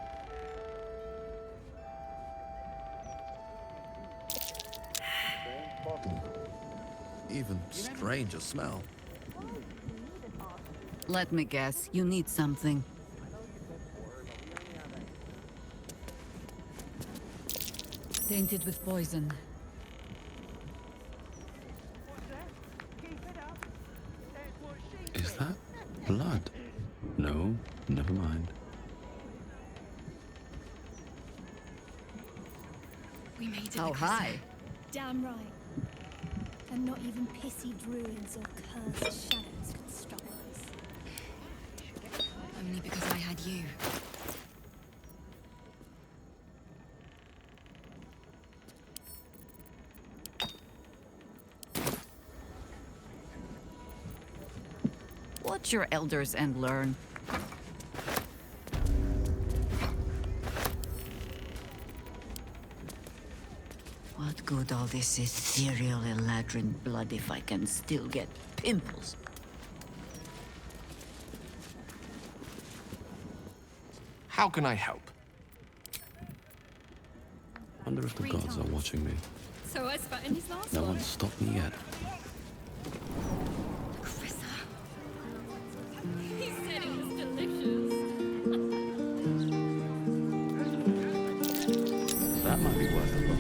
Even stranger smell. Let me guess, you need something. Tainted with poison. Is that blood? No, never mind. We made it. Oh, hi. Damn right. And not even pissy druids or cursed shadows could stop us. Only because I had you. Watch your elders and learn. What good all this ethereal Eladrin blood if I can still get pimples? How can I help? Wonder if the gods are watching me. So I spat in his last No one. one's stopped me yet. He said it was delicious. That might be worth a look.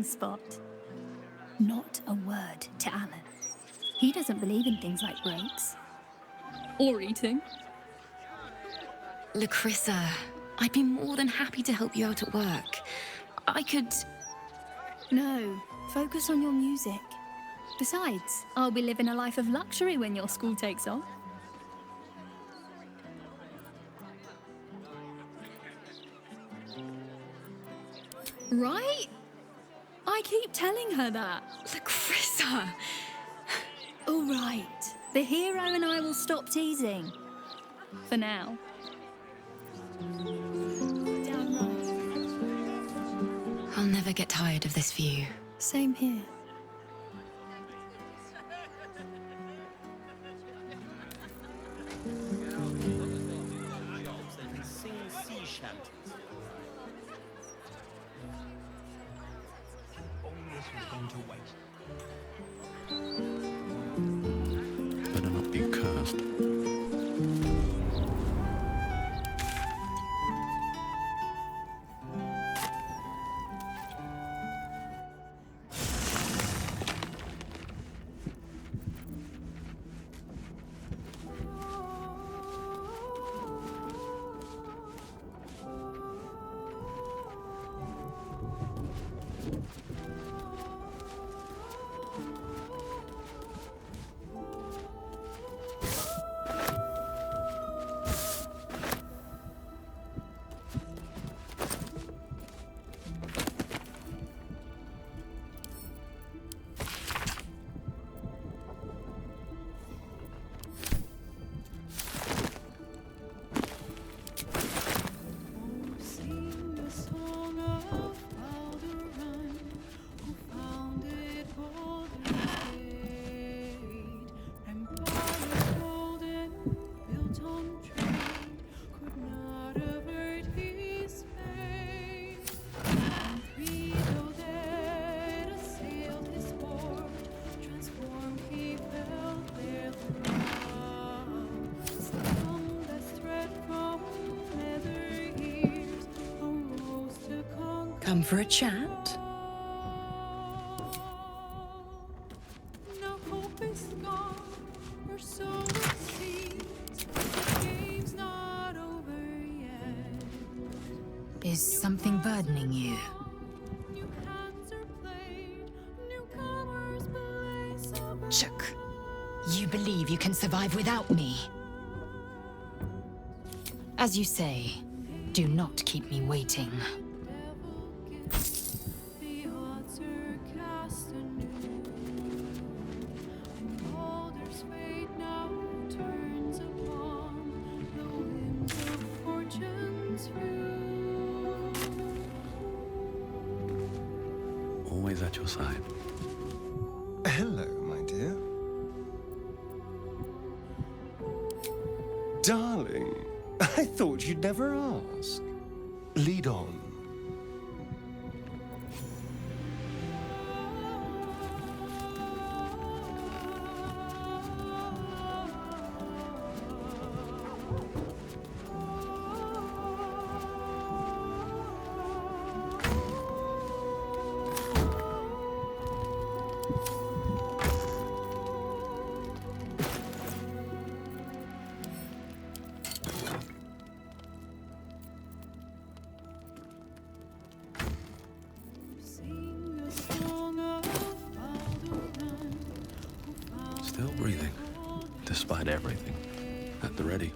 Spot. Not a word to Alan. He doesn't believe in things like breaks. Or eating. Lacrissa, I'd be more than happy to help you out at work. I could... No, focus on your music. Besides, I'll be living a life of luxury when your school takes off. Right? I keep telling her that. Lacrissa! All right. The hero and I will stop teasing. For now. Damn right. I'll never get tired of this view. Same here. Better not be cursed. Come for a chat? Is something burdening you? Chuck, you believe you can survive without me? As you say, do not keep me waiting. Always at your side. Hello, my dear. Darling, I thought you'd never ask. Lead on. Still breathing, despite everything. At the ready.